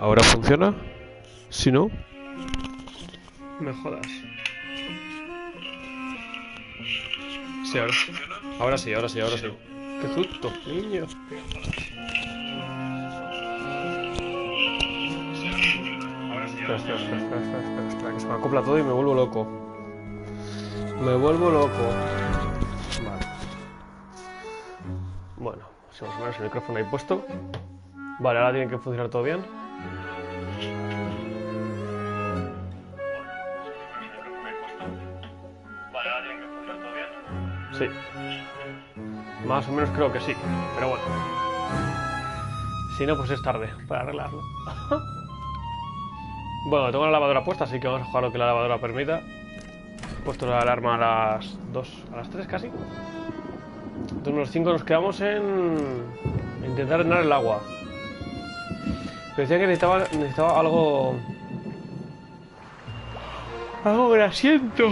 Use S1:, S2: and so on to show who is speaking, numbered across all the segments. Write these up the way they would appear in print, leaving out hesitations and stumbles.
S1: ¿Ahora funciona? Si no,
S2: me jodas. Sí, ahora. Ahora sí. Qué susto, niño. Espera, que se me acopla todo y me vuelvo loco. Vale. Bueno, si más o menos el micrófono ahí puesto. Vale, ahora tiene que funcionar todo bien. Sí. Más o menos creo que sí, pero bueno. Si no, pues es tarde para arreglarlo. Bueno, tengo la lavadora puesta, así que vamos a jugar lo que la lavadora permita. He puesto la alarma a las 2, a las 3 casi. Entonces unos 5 nos quedamos en intentar drenar el agua. Pero decía que necesitaba algo grasiento.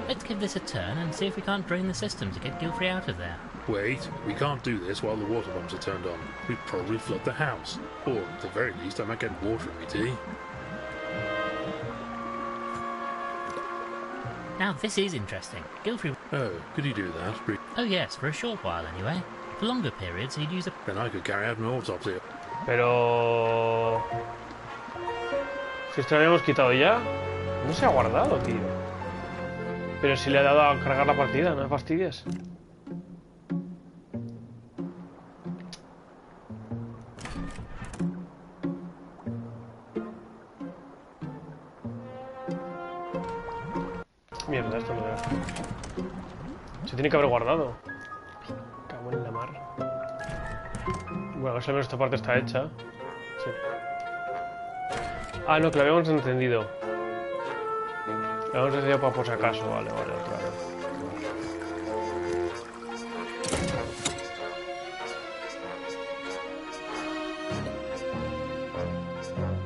S3: Let's give this a turn and see if we can't drain the system to get Gilfrey out of there.
S4: Wait, we can't do this while the water pumps are turned on. We'd probably flood the house. Or, at the very least, I might get water in my tea.
S3: Now this is interesting. Gilfrey...
S4: Oh, could he do that?
S3: Oh yes, for a short while anyway. For longer periods he'd use a...
S4: Then I could carry out an autopsy.
S2: Pero... Si esto lo habíamos quitado ya. No se ha guardado, tío. Pero si le ha dado a cargar la partida, no me fastidies. Mierda, esto no era. Se tiene que haber guardado. Cago en la mar. Bueno, a ver si al menos esta parte está hecha. Sí. Ah, no, que lo habíamos encendido. Lo habíamos encendido para por si acaso. Vale, otra vez.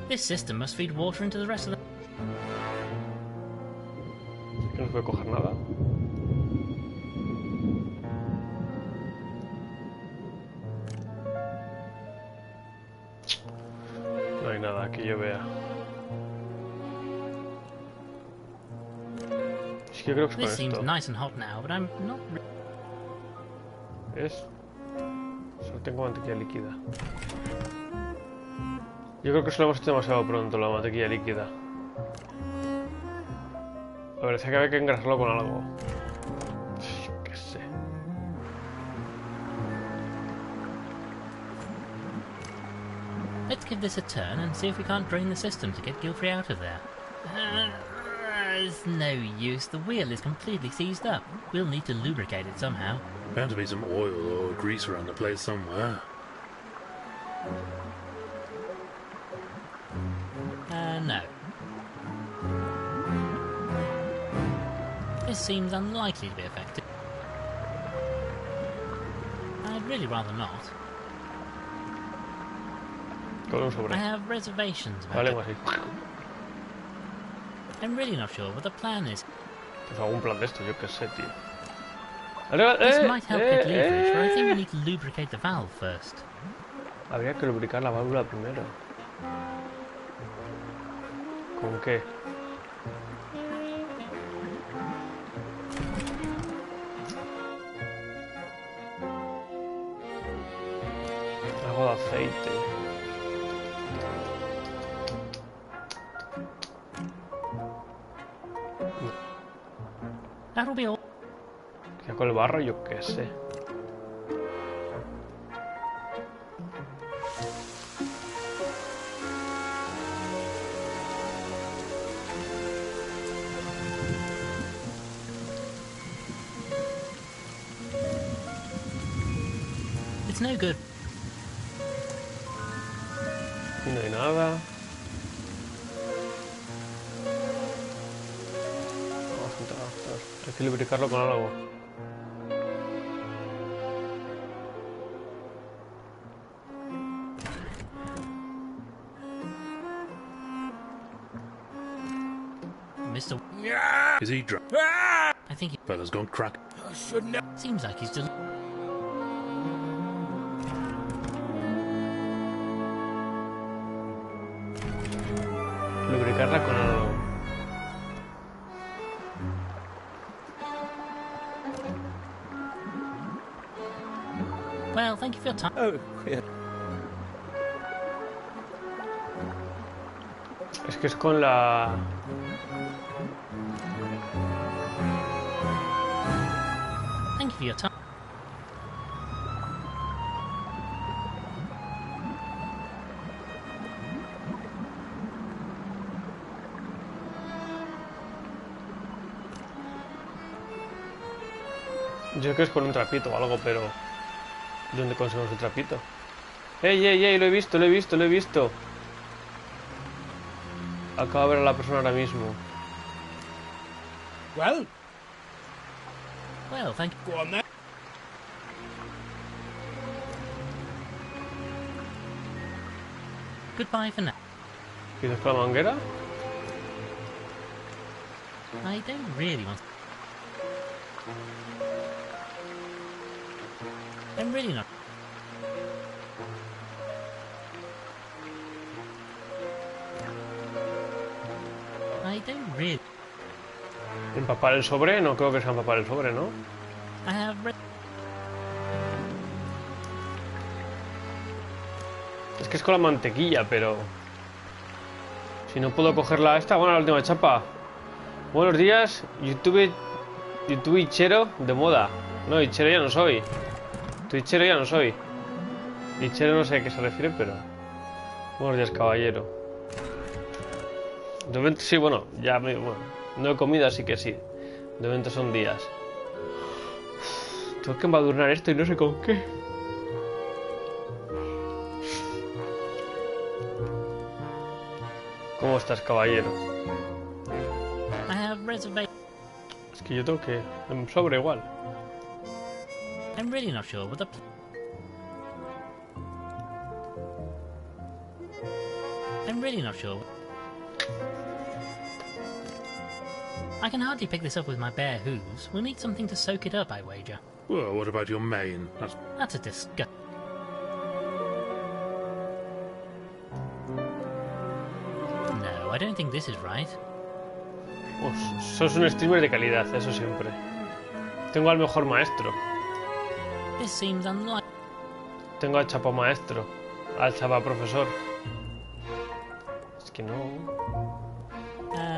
S3: This system must feed water into the rest of the...
S2: Que no se puede coger nada. No hay nada que yo vea. Es que yo creo que es con
S3: This seems
S2: esto.
S3: nice and hot now, but I'm not...
S2: Es... Solo tengo mantequilla líquida. Yo creo que eso lo hemos hecho demasiado pronto, la mantequilla líquida. A ver, decía que había que engrasarlo con algo. Qué sé.
S3: Let's give this a turn and see if we can't drain the system to get Gilfrey out of there. It's no use. The wheel is completely seized up. We'll need to lubricate it somehow.
S4: Bound to be some oil or grease around the place somewhere.
S3: No. This seems unlikely to be effective. I'd really rather not.
S2: Con un sobre.
S3: I have reservations
S2: La
S3: about
S2: lengua
S3: it.
S2: así.
S3: I'm really not sure what the plan is.
S2: Pues algún plan de esto, yo qué sé, tío.
S3: This might help get leverage, but I think we need to lubricate the valve first.
S2: Habría que lubricar la válvula primero. ¿Con qué? Algo de aceite.
S3: That'll be all.
S2: Ya con el barro, yo qué sé.
S3: It's no good.
S2: No hay nada. Vamos a entrar. Hay que lubricarlo con algo.
S3: Mr.
S4: Is he drunk?
S3: I think he
S4: Fella's gone crack.
S3: seems like he's still.
S2: Lubricarla con algo.
S3: Well, thank you for your time.
S2: Es que es con la...
S3: Thank you for your time.
S2: Yo creo que es con un trapito o algo, pero... ¿Dónde conseguimos el trapito? ¡Ey, ey, ey! Lo he visto, lo he visto, lo he visto. Acabo de ver a la persona ahora mismo.
S5: Well,
S3: Well, thank you.
S5: go on then.
S3: Goodbye for now.
S2: ¿Quieres con la manguera?
S3: I don't really want. I'm really not. I don't really.
S2: ¿Empapar el sobre? No creo que sea empapar el sobre, ¿no?
S3: I have read.
S2: Es que es con la mantequilla, pero... Si no puedo cogerla esta, bueno, la última chapa. Buenos días, YouTubechero de moda. No, Ichero ya no soy. Twitchero ya no soy. Ichero no sé a qué se refiere, pero... Buenos días, caballero. De momento sí, bueno, ya me... Bueno, no he comido, así que sí. De momento son días. Tengo que embadurnar esto y no sé con qué. ¿Cómo estás, caballero?
S3: I have reservations.
S2: Es que yo tengo que... En sobre igual.
S3: I'm really not sure what the. I'm really not sure. I can hardly pick this up with my bare hooves. We'll need something to soak it up, I wager.
S4: Well, what about your mane?
S3: That's a disgust. No, I don't think this is right.
S2: Pues, sos un streamer de calidad, eso siempre. Tengo al mejor maestro.
S3: This seems unlikely.
S2: Tengo al chapa maestro. Al chapa profesor. Es que no...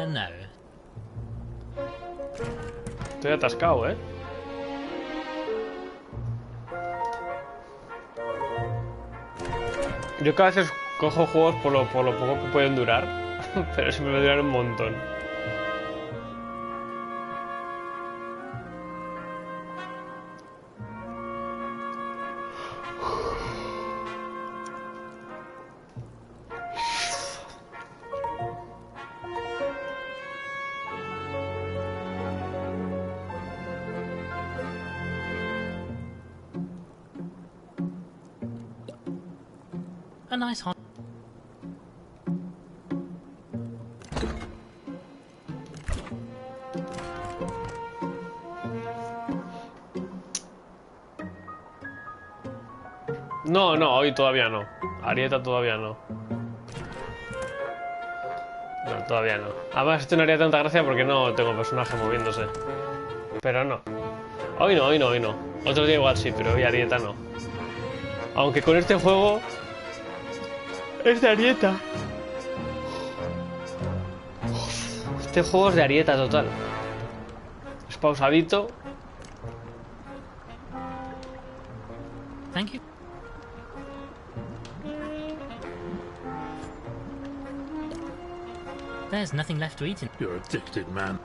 S3: No.
S2: Estoy atascado, ¿eh? Yo que a veces cojo juegos por lo poco que pueden durar. Pero siempre me duran un montón.
S3: A nice hot.
S2: no, hoy todavía no. Arieta todavía no. No, todavía no. Además, esto no haría tanta gracia porque no tengo personaje moviéndose. Pero no. Hoy no, hoy no, hoy no. Otro día igual sí, pero hoy Arieta no. Aunque con este juego... es de Arieta. Este juego es de Arieta total. Es pausadito.
S3: Thank you. There's nothing left to eat in.
S4: You're addicted, man.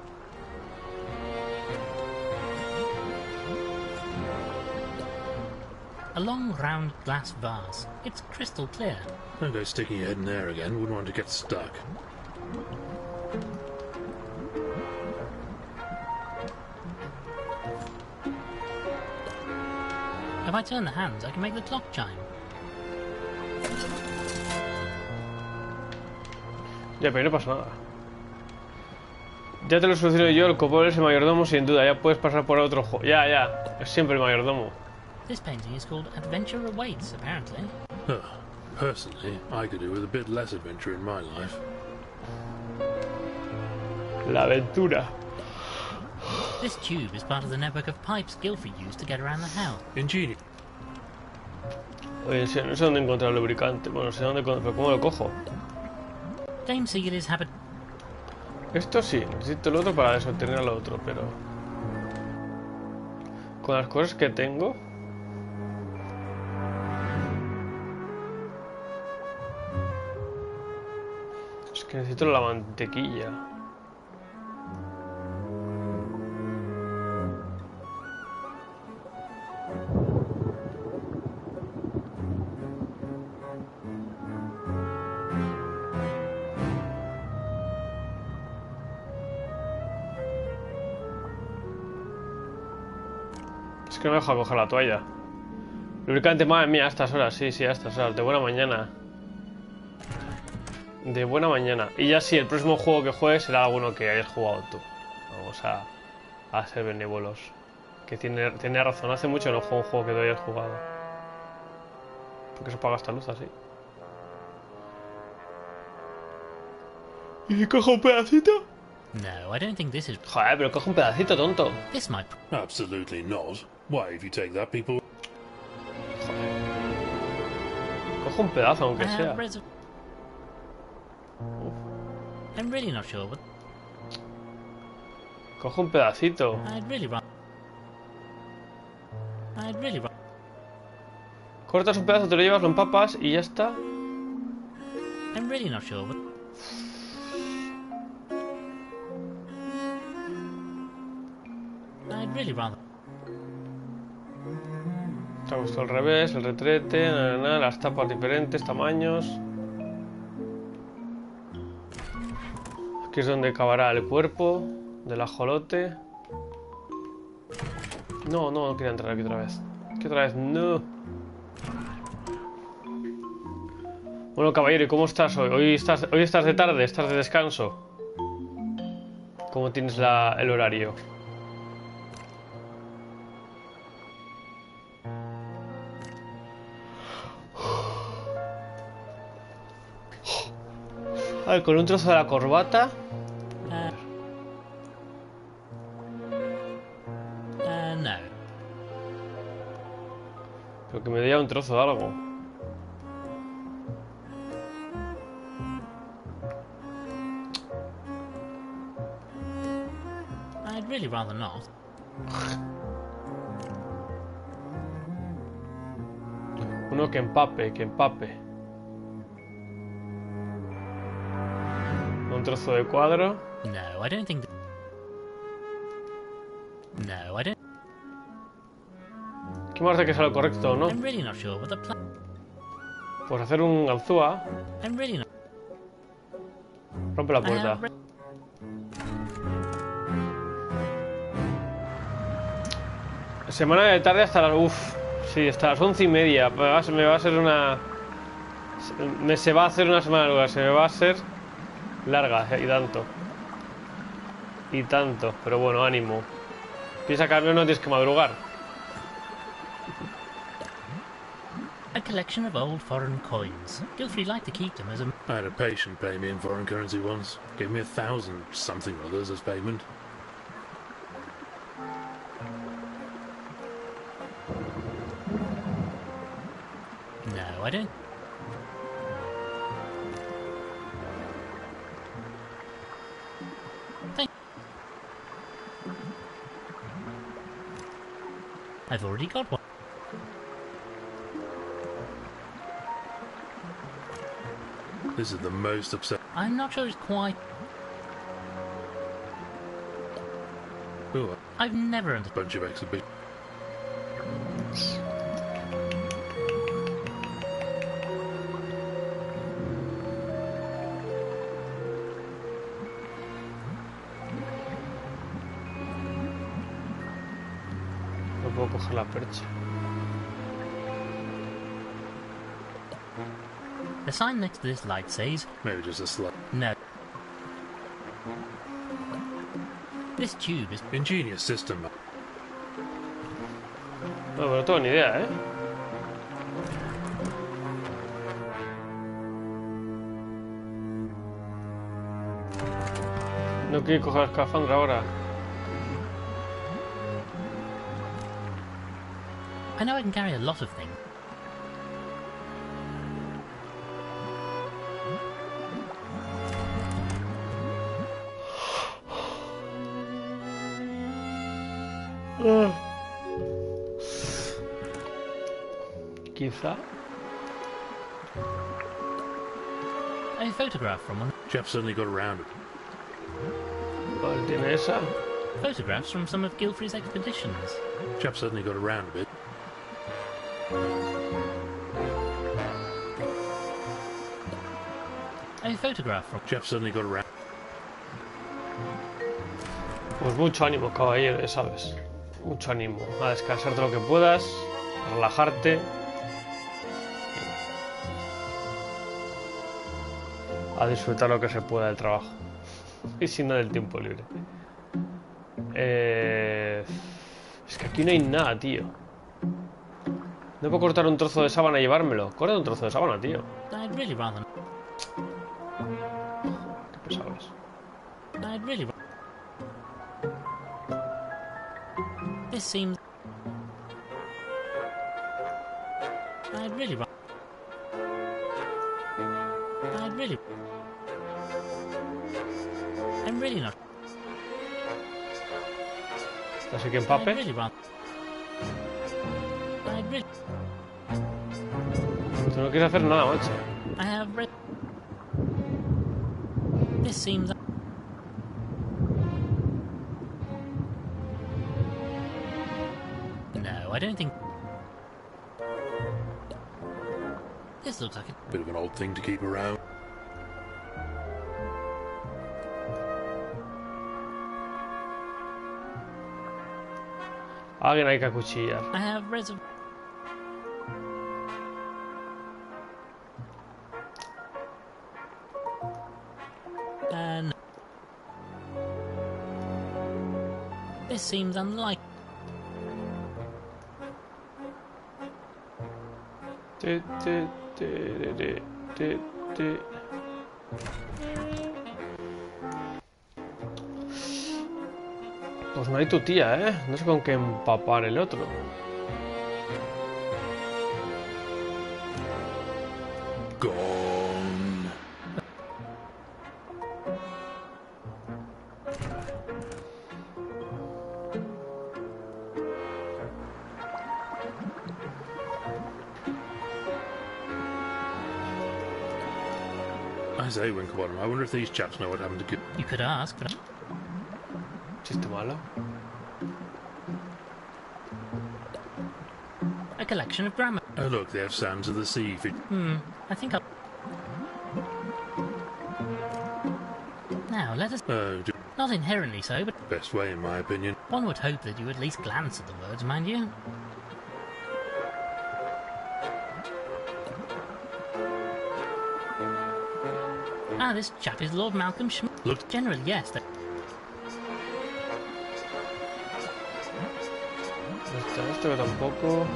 S3: A long, round glass vase. It's crystal clear.
S4: Don't go sticking your head in there again. Wouldn't want to get stuck.
S3: If I turn the hands, I can make the clock chime.
S2: Ya, pero no pasa nada. Ya te lo soluciono yo, el copón es el mayordomo sin duda. Ya puedes pasar por otro juego. Ya, ya. Es siempre el mayordomo.
S3: This painting is called Adventure Awaits, apparently.
S4: Personally, I could do with a bit less adventure in my life.
S2: La aventura.
S3: This tube is part of the network of pipes Guilford used to get around the house.
S4: Ingenious.
S2: Oye, no sé dónde encontrar el lubricante. Bueno, sé dónde, pero ¿cómo lo cojo?
S3: Dame Seal is habit.
S2: Esto sí, necesito el otro para desobtener al otro, pero... con las cosas que tengo... es que necesito la mantequilla. Es que no me deja coger la toalla. Lubricante, madre mía, a estas horas, sí, sí, a estas horas, de buena mañana. De buena mañana. Y ya sí, el próximo juego que juegues será alguno que hayas jugado tú. Vamos a ser benévolos. Que tiene razón, hace mucho que no juego un juego que tú hayas jugado. ¿Por qué se apaga esta luz así? ¿Y si cojo un pedacito?
S3: No, I don't think this is.
S2: Joder, pero coge un pedacito, tonto.
S3: This might.
S4: Absolutely not. Why, if you take that, people...
S2: Coge un pedazo, aunque sea.
S3: I'm really not sure what.
S2: Coge un pedacito.
S3: I'd really rather.
S2: Cortas un pedazo, te lo llevas, lo empapas y ya está.
S3: I'm really not sure what. I'd really rather.
S2: Te ha gustado el revés, el retrete, las tapas diferentes, tamaños. Aquí es donde acabará el cuerpo del ajolote. No, no quería entrar aquí otra vez. Aquí otra vez, no. Bueno, caballero, ¿y cómo estás hoy? Hoy estás de tarde, estás de descanso. ¿Cómo tienes el horario? A ver, con un trozo de la corbata.
S3: No.
S2: Pero que me dé un trozo de algo.
S3: I'd really rather not.
S2: Uno que empape, que empape. Un trozo de cuadro.
S3: No, I don't think. No, I don't.
S2: ¿Qué más de que sea lo correcto, no?
S3: I'm really not sure what the plan.
S2: Pues hacer un ganzúa.
S3: I'm really not.
S2: Rompe la puerta. Semana de tarde hasta las... Uff, sí, hasta las 11:30. Me va a ser una... Se va a hacer una semana larga. Se me va a hacer larga y tanto. Y tanto. Pero bueno, ánimo. Piensa que al menos no tienes que madrugar.
S3: collection of old foreign coins. Gilfrey liked to keep them as a...
S4: I had a patient pay me in foreign currency once. Gave me 1,000 something or others as payment.
S3: No, I don't. I've already got one.
S4: This is the most upset.
S3: I'm not sure it's quite...
S4: Ooh,
S3: I've never
S4: a
S3: understood.
S4: bunch of exhibitions.
S2: No puedo coger la percha.
S3: The sign next to this light says,
S4: Maybe just a slight.
S3: no. This tube is...
S4: Ingenious system.
S2: No, pero no tengo ni idea, ¿eh? No quiero coger la escafandra ahora.
S3: I know I can carry a lot of things.
S2: Quizá.
S3: A photograph from one.
S4: Chap suddenly got around it.
S2: Vale, tiene esa.
S3: Photographs from some of Gilfrey's expeditions.
S4: Chap suddenly got around a bit.
S3: A photograph from...
S4: Chap suddenly got around.
S2: Pues mucho ánimo, caballero, ¿sabes? Mucho ánimo. A descansar todo lo que puedas, a relajarte. A disfrutar lo que se pueda del trabajo. Y si no del tiempo libre. Es que aquí no hay nada, tío. No puedo cortar un trozo de sábana y llevármelo. Corta un trozo de sábana, tío.
S3: I'd really rather...
S2: Qué pesado es.
S3: I'd really... This seems... I'd really... I'd really... I'm really not...
S2: Así que
S3: I'd
S2: empape.
S3: really rather... I'd really...
S2: Tú no quieres hacer nada, macho.
S3: I have read... This seems... No, I don't think... This looks like a...
S4: Bit of an odd thing to keep around.
S2: Alguien hay que acuchillar.
S3: I have reserv... No. This seems unlikely.
S2: Pues no hay tu tía, ¿eh? No sé con qué empapar el otro.
S4: Gone. I say, Winklebottom, I wonder if these chaps know what happened to Gil.
S3: You could ask, but...
S2: Chiste malo.
S3: A collection of grammar.
S4: Oh look, they have Sands of the Sea.
S3: I think I'll... Now, let us...
S4: Oh,
S3: Not inherently so, but
S4: best way in my opinion.
S3: one would hope that you at least glance at the words, mind you. Ah, this chap is Lord Malcolm Schmidt.
S4: Look.
S3: Generally, yes.
S2: Esto que tampoco.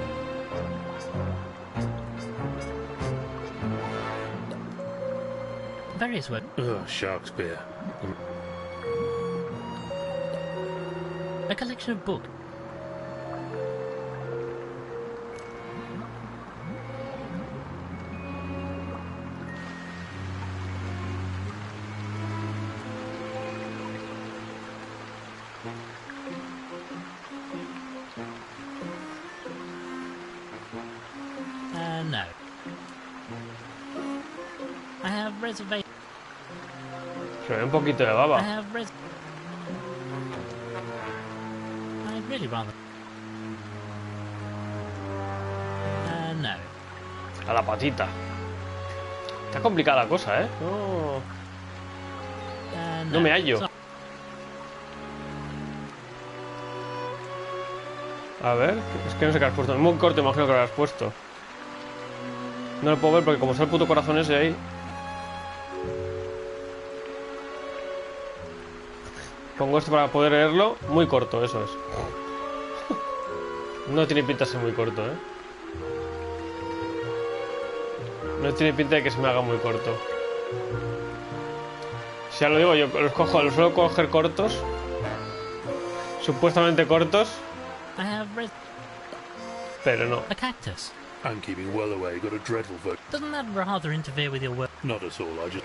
S3: Various work.
S4: Shakespeare.
S3: A collection of books. No. I have reservations.
S2: Se ve un poquito de baba.
S3: I'd really rather. No.
S2: A la patita. Está complicada la cosa, ¿eh? No me hallo. A ver, es que no sé qué has puesto. Es muy corto, imagino que lo has puesto. No lo puedo ver porque como está el puto corazón ese ahí. Pongo esto para poder leerlo. Muy corto, eso es. No tiene pinta de ser muy corto, ¿eh? No tiene pinta de que se me haga muy corto. Si ya lo digo, yo los suelo coger cortos. Supuestamente cortos. Pero no.
S3: A cactus.
S4: I'm keeping well away. Got a dreadful vote.
S3: Doesn't that rather interfere with your work?
S4: Not at all. I just.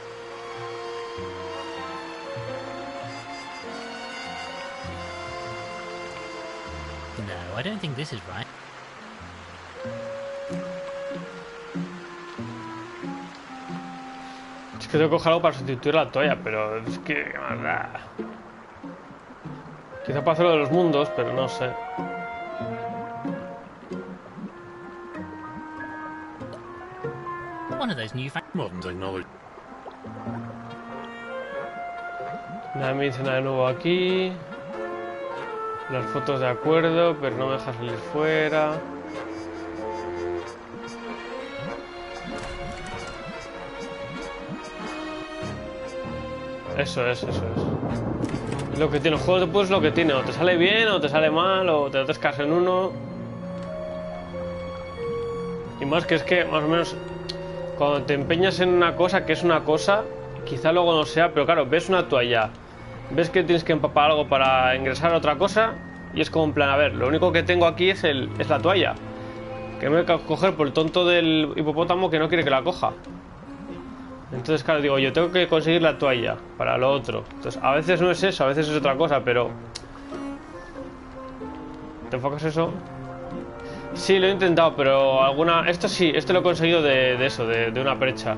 S3: No, I don't think this is right.
S2: Es que tengo que coger algo para sustituir la toalla, pero es que... ¿qué más da? Quizá para hacer lo de los mundos, pero no sé.
S3: One of those new
S4: Modern technology.
S2: Nada me dice nada de nuevo aquí. Las fotos de acuerdo, pero no me deja salir fuera. Eso es. Lo que tiene, los juegos de puzzle es lo que tiene. O te sale bien, o te sale mal, o te atascas en uno. Y más que es que, más o menos, cuando te empeñas en una cosa que es una cosa, quizá luego no sea, pero claro, ves una toalla, ves que tienes que empapar algo para ingresar a otra cosa, y es como en plan, a ver, lo único que tengo aquí es la toalla. Que me voy a coger por el tonto del hipopótamo que no quiere que la coja. Entonces, claro, digo, yo tengo que conseguir la toalla para lo otro. Entonces, a veces no es eso, a veces es otra cosa, pero... ¿Te enfocas eso? Sí, lo he intentado, pero alguna... Esto sí, esto lo he conseguido de eso, de una percha.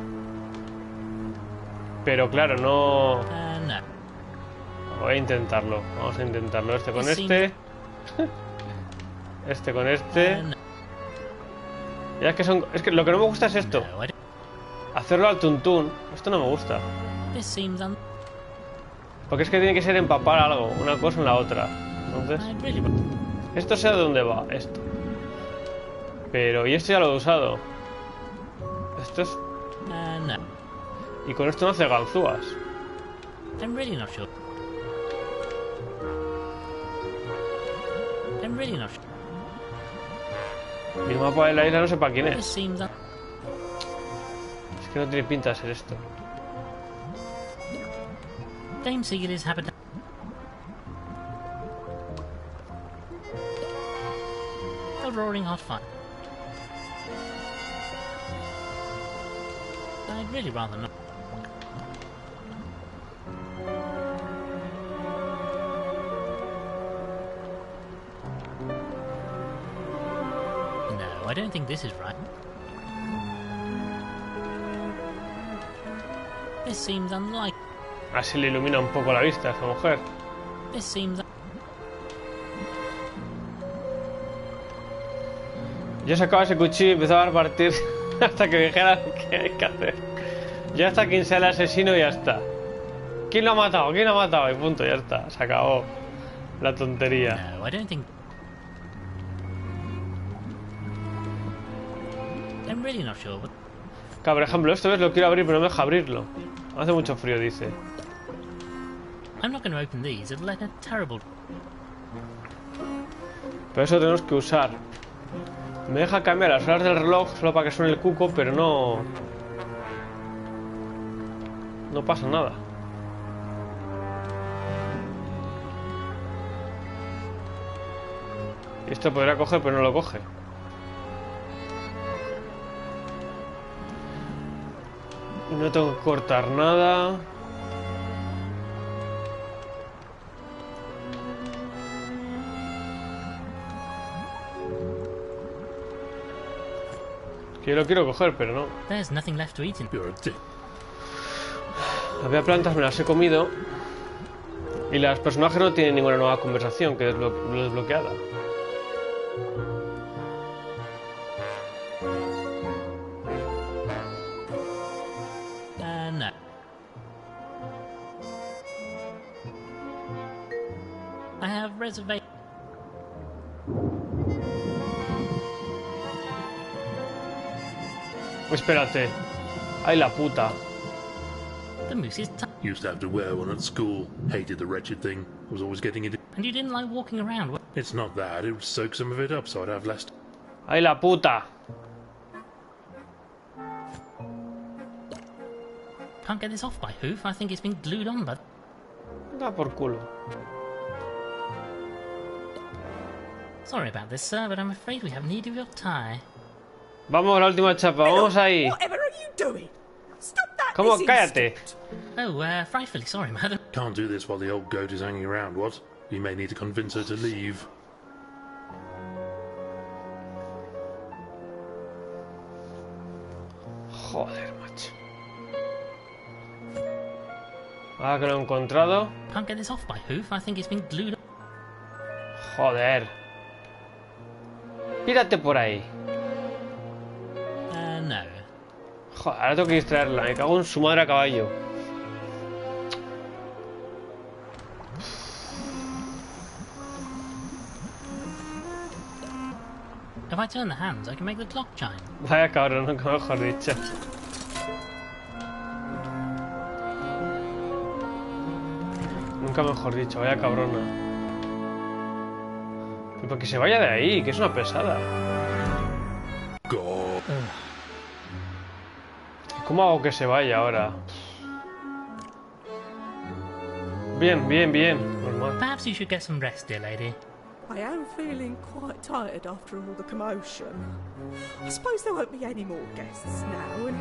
S2: Pero claro, no...
S3: no.
S2: Voy a intentarlo, vamos a intentarlo. Este con este. Este con este. Ya es que son... Es que lo que no me gusta es esto. Hacerlo al tuntún. Esto no me gusta. Porque es que tiene que ser empapar algo, una cosa en la otra. Entonces... Esto sé de dónde va, esto. Pero... Y esto ya lo he usado. Esto es... Y con esto no hace ganzúas.
S3: I'm really not sure.
S2: Y el mapa de la isla no sé para quién es.
S3: This seems
S2: Es que no tiene pinta de ser esto.
S3: Dame Seagull is habitat. A roaring hot fire. I'd really rather not. No, I don't think this is right. This seems unlikely.
S2: Así le ilumina un poco la vista a esta mujer.
S3: This seems.
S2: Yo sacaba ese cuchillo y empezaba a partir hasta que me dijera qué hay que hacer. Ya hasta quien sea el asesino y ya está. ¿Quién lo ha matado? ¿Quién lo ha matado? Y punto, ya está. Se acabó la tontería.
S3: No, I don't think. I'm really not sure.
S2: Claro, por ejemplo, esto ves, lo quiero abrir, pero no me deja abrirlo. Hace mucho frío, dice.
S3: I'm not going to open these. It'll let a terrible.
S2: Pero eso tenemos que usar. Me deja cambiar las horas del reloj solo para que suene el cuco, pero no... No pasa nada. Esto podría coger, pero no lo coge. No tengo que cortar nada. Que yo lo quiero coger, pero no.
S3: There's nothing left to eat in.
S4: You're a dick.
S2: Había plantas, me las he comido. Y las personajes no tienen ninguna nueva conversación que desbloqueada.
S3: No. I have reservation.
S2: Espérate. Ay, la puta.
S3: The moose is
S4: Used to have to wear one at school. Hated the wretched thing. Was always getting it.
S3: and you didn't like walking around.
S4: It's not that. It would soak some of it up, so I'd have less.
S2: Ay, la puta.
S3: Can't get this off by hoof. I think it's been glued on, but
S2: Da por culo.
S3: sorry about this, sir, but I'm afraid we have need of your tie.
S2: Vamos, la última chapa. Vamos ahí.
S5: Whatever are you doing? Stop that
S2: ¿Cómo?
S5: this
S2: Cállate.
S5: instant.
S3: Oh, frightfully sorry, madam.
S4: Can't do this while the old goat is hanging around, what? We may need to convince her to leave.
S2: Joder, macho. Ahora que lo he encontrado.
S3: Can't get this off by hoof. I think it's been glued on.
S2: Joder. Pírate por ahí.
S3: No.
S2: Joder, ahora tengo que distraerla. Me cago en su madre a caballo.
S3: If I turn the hands, I can make the clock chime.
S2: Vaya cabrón, nunca mejor dicho. Nunca mejor dicho, vaya cabrona. Pero que se vaya de ahí, que es una pesada.
S4: God.
S2: ¿Cómo hago que se vaya ahora? Bien, bien, bien. Normal.
S3: Perhaps you should get some rest, dear lady.
S5: I am feeling quite tired after all the commotion. I suppose there won't be any more guests now, and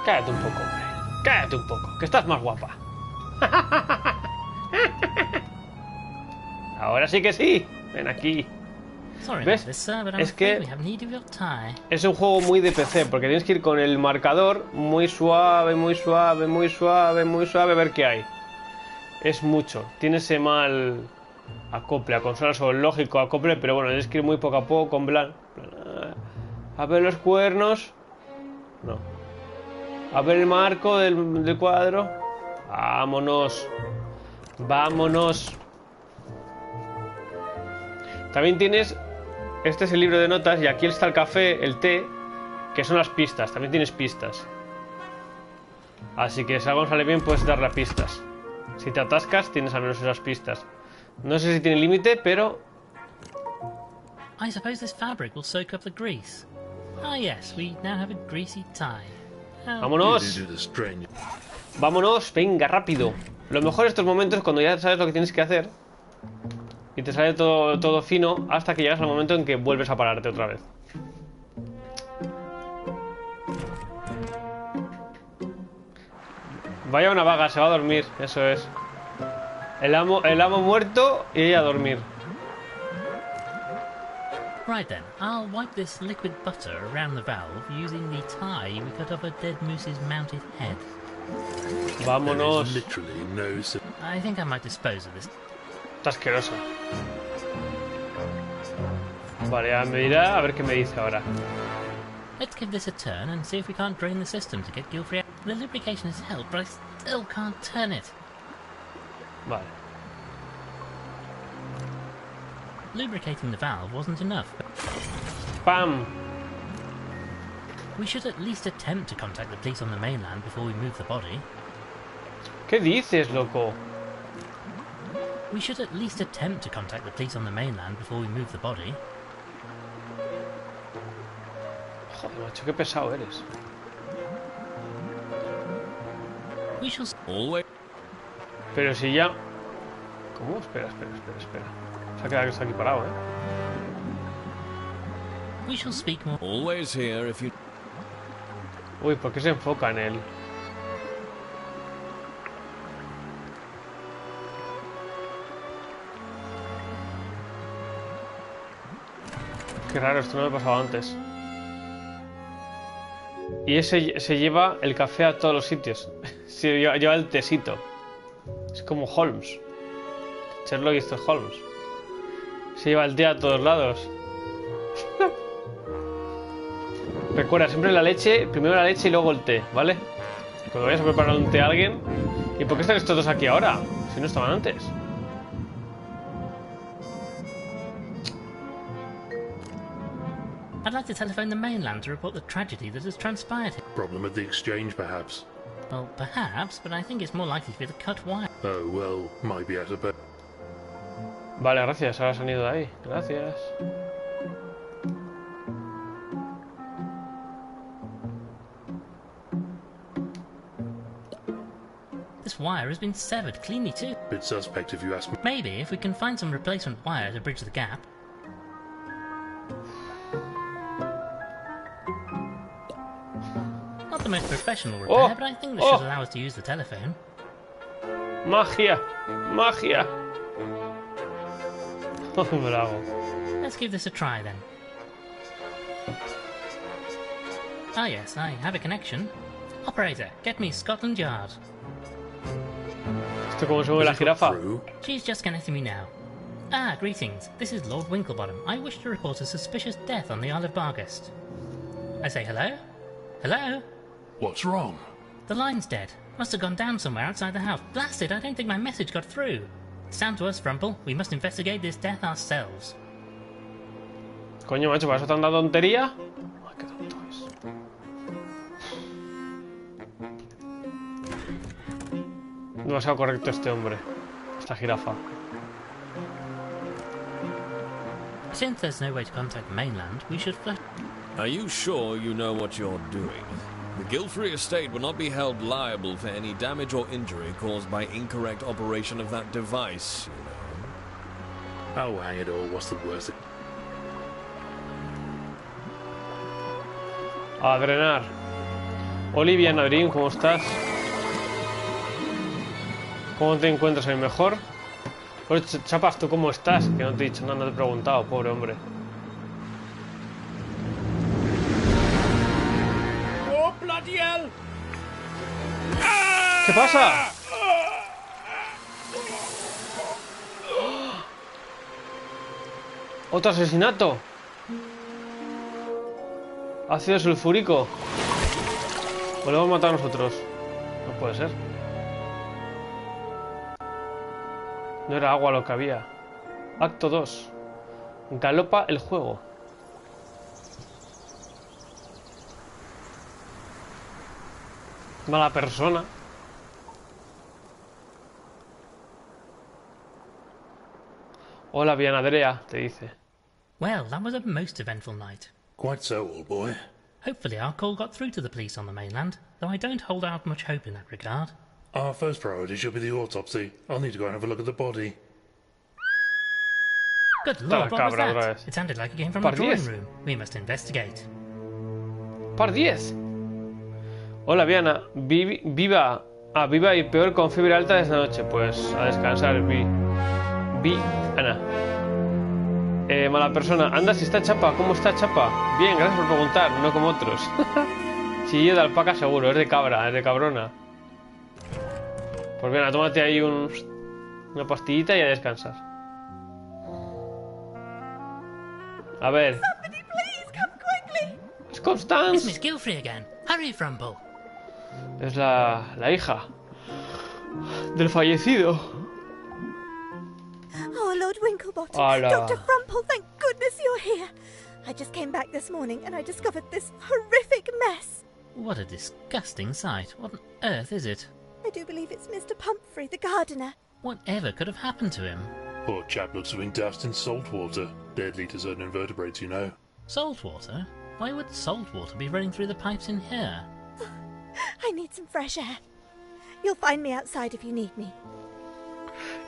S2: Cállate un poco, hombre. Cállate un poco, que estás más guapa. Ahora sí que sí. Ven aquí.
S3: Sorry
S2: ¿Ves?
S3: about this, sir, but I'm
S2: Es
S3: afraid
S2: que-
S3: we have need of your tie.
S2: Es un juego muy de PC, porque tienes que ir con el marcador muy suave, muy suave, muy suave, muy suave, a ver qué hay. Es mucho. Tiene ese mal acople a consolas o lógico acople, pero bueno, tienes que ir muy poco a poco, en plan. A ver los cuernos. No. A ver el marco del cuadro. Vámonos. Vámonos. También tienes... Este es el libro de notas y aquí está el café, el té, que son las pistas. También tienes pistas. Así que si algo no sale bien puedes darle a pistas. Si te atascas tienes al menos esas pistas. No sé si tiene límite, pero...
S3: I suppose this fabric will soak up the grease. Ah, yes, we now have a greasy tie. How-
S2: ¡Vámonos!
S4: Do the strange.
S2: ¡Vámonos! ¡Venga, rápido! Lo mejor de estos momentos es cuando ya sabes lo que tienes que hacer y te sale todo fino hasta que llegas al momento en que vuelves a pararte otra vez. Vaya una vaga, se va a dormir, eso es. El amo muerto y ella a dormir.
S3: Right then, I'll wipe this liquid butter around the valve using the tie we cut off a dead moose's mounted head.
S4: There
S2: Vámonos.
S4: is literally no.
S3: I think I might dispose of this.
S2: Está asquerosa. Vale, ya me dirá a ver qué me dice ahora.
S3: Let's give this a turn and see if we can't drain the system to get guilt-free. The lubrication has helped, but I still can't turn it.
S2: Vale.
S3: Lubricating the valve wasn't enough.
S2: ¡Pam!
S3: We should at least attempt to contact the police on the mainland before we move the body.
S2: ¿Qué dices, loco?
S3: We should at least attempt to contact the police on the mainland before we move the body.
S2: Joder, macho, qué pesado eres.
S3: We shall always.
S2: Pero si ya... ¿Cómo? Espera. Se ha quedado aquí parado, ¿eh?
S3: We shall speak more.
S6: Always here if you.
S2: Uy, ¿por qué se enfoca en él? Qué raro, esto no me ha pasado antes. Y ese se lleva el café a todos los sitios. Se lleva el tesito. Es como Holmes. Sherlock y esto es Holmes. Se lleva el té a todos lados. Recuerda, siempre la leche, primero la leche y luego el té, ¿vale? Cuando vayas a preparar un té a alguien... ¿Y por qué están estos dos aquí ahora? Si no estaban antes.
S3: I'd like to telephone the mainland to report the tragedy that has transpired here.
S4: Problem with the exchange, perhaps.
S3: Well, perhaps, but I think it's more likely to be the cut wire.
S4: Oh, well, might be out of bed.
S2: Vale, gracias, ahora se han ido de ahí. Gracias.
S3: This wire has been severed cleanly too.
S4: Bit suspect if you ask me.
S3: Maybe if we can find some replacement wire to bridge the gap. Not the most professional repair, but I think this should allow us to use the telephone.
S2: Magia, magia. Bravo.
S3: Let's give this a try then. Ah yes, I have a connection. Operator, get me Scotland Yard.
S2: ¿Esto cómo se mueve la jirafa?
S3: She's just connecting me now. Ah, greetings. This is Lord Winklebottom. I wish to report a suspicious death on the Isle of Bargast. I say hello? Hello?
S4: What's wrong?
S3: The line's dead. Must have gone down somewhere outside the house. Blasted, I don't think my message got through. It's down to us, Frumple. We must investigate this death ourselves.
S2: Coño, macho, ¿para eso tanta tontería? Ay, qué tonto es. Demasiado correcto este hombre. Esta jirafa.
S3: Since there's no way to contact the mainland, we should flash.
S6: Are you sure you know what you're doing? The guilt-free estate will not be held liable for any damage or injury caused by incorrect operation of that device, you know.
S4: Oh, hang it all, what's the worst?
S2: A drenar. Olivia Nadrín, ¿cómo estás? ¿Cómo te encuentras hoy mejor? Oye, Chapas, ¿tú cómo estás? Que no te he dicho nada, no te he preguntado, pobre hombre.
S6: Oh, bloody hell!
S2: ¿Qué pasa? ¿Otro asesinato? Ácido sulfúrico. ¿O lo vamos a matar a nosotros? No puede ser. No era agua lo que había. Acto 2. Galopa el juego. Mala persona. Hola, bien, Andrea, te dice.
S3: Well, that was a most eventful night.
S4: Quite so, old boy.
S3: Hopefully our call got through to the police on the mainland, though I don't hold out much hope in that regard.
S4: Our first priority should be the autopsy. I'll need to go and have a look at the body.
S3: Good lord, what was
S2: cabra otra
S3: that?
S2: vez.
S3: It sounded like it came from
S2: Par
S3: the drawing
S2: 10.
S3: room. We must investigate.
S2: Par 10. Hola, Viana. Viva y peor con fiebre alta desde anoche. Pues a descansar, Ana. Mala persona. Anda, si está Chapa. ¿Cómo está Chapa? Bien, gracias por preguntar. No como otros. Chillo de alpaca seguro. Es de cabra, es de cabrona. Pues bien, tómate ahí una pastillita y a descansar. A ver.
S5: Somebody please come quickly.
S2: Es
S3: It's
S2: Constance.
S3: Miss Gilfrey again. Hurry, Frumple.
S2: Es la hija del fallecido.
S5: Oh, Lord Winklebottom.
S2: Hola.
S5: Dr. Frumple, thank goodness you're here. I just came back this morning and I discovered this horrific mess.
S3: What a disgusting sight. What on earth is it?
S5: I do believe it's Mr. Pumphrey, the gardener.
S3: Whatever could have happened to him?
S4: Poor chap looks to have been doused in salt water. Deadly to certain invertebrates, you know.
S3: Salt water? Why would salt water be running through the pipes in here?
S5: I need some fresh air.
S7: You'll find me outside if you need me.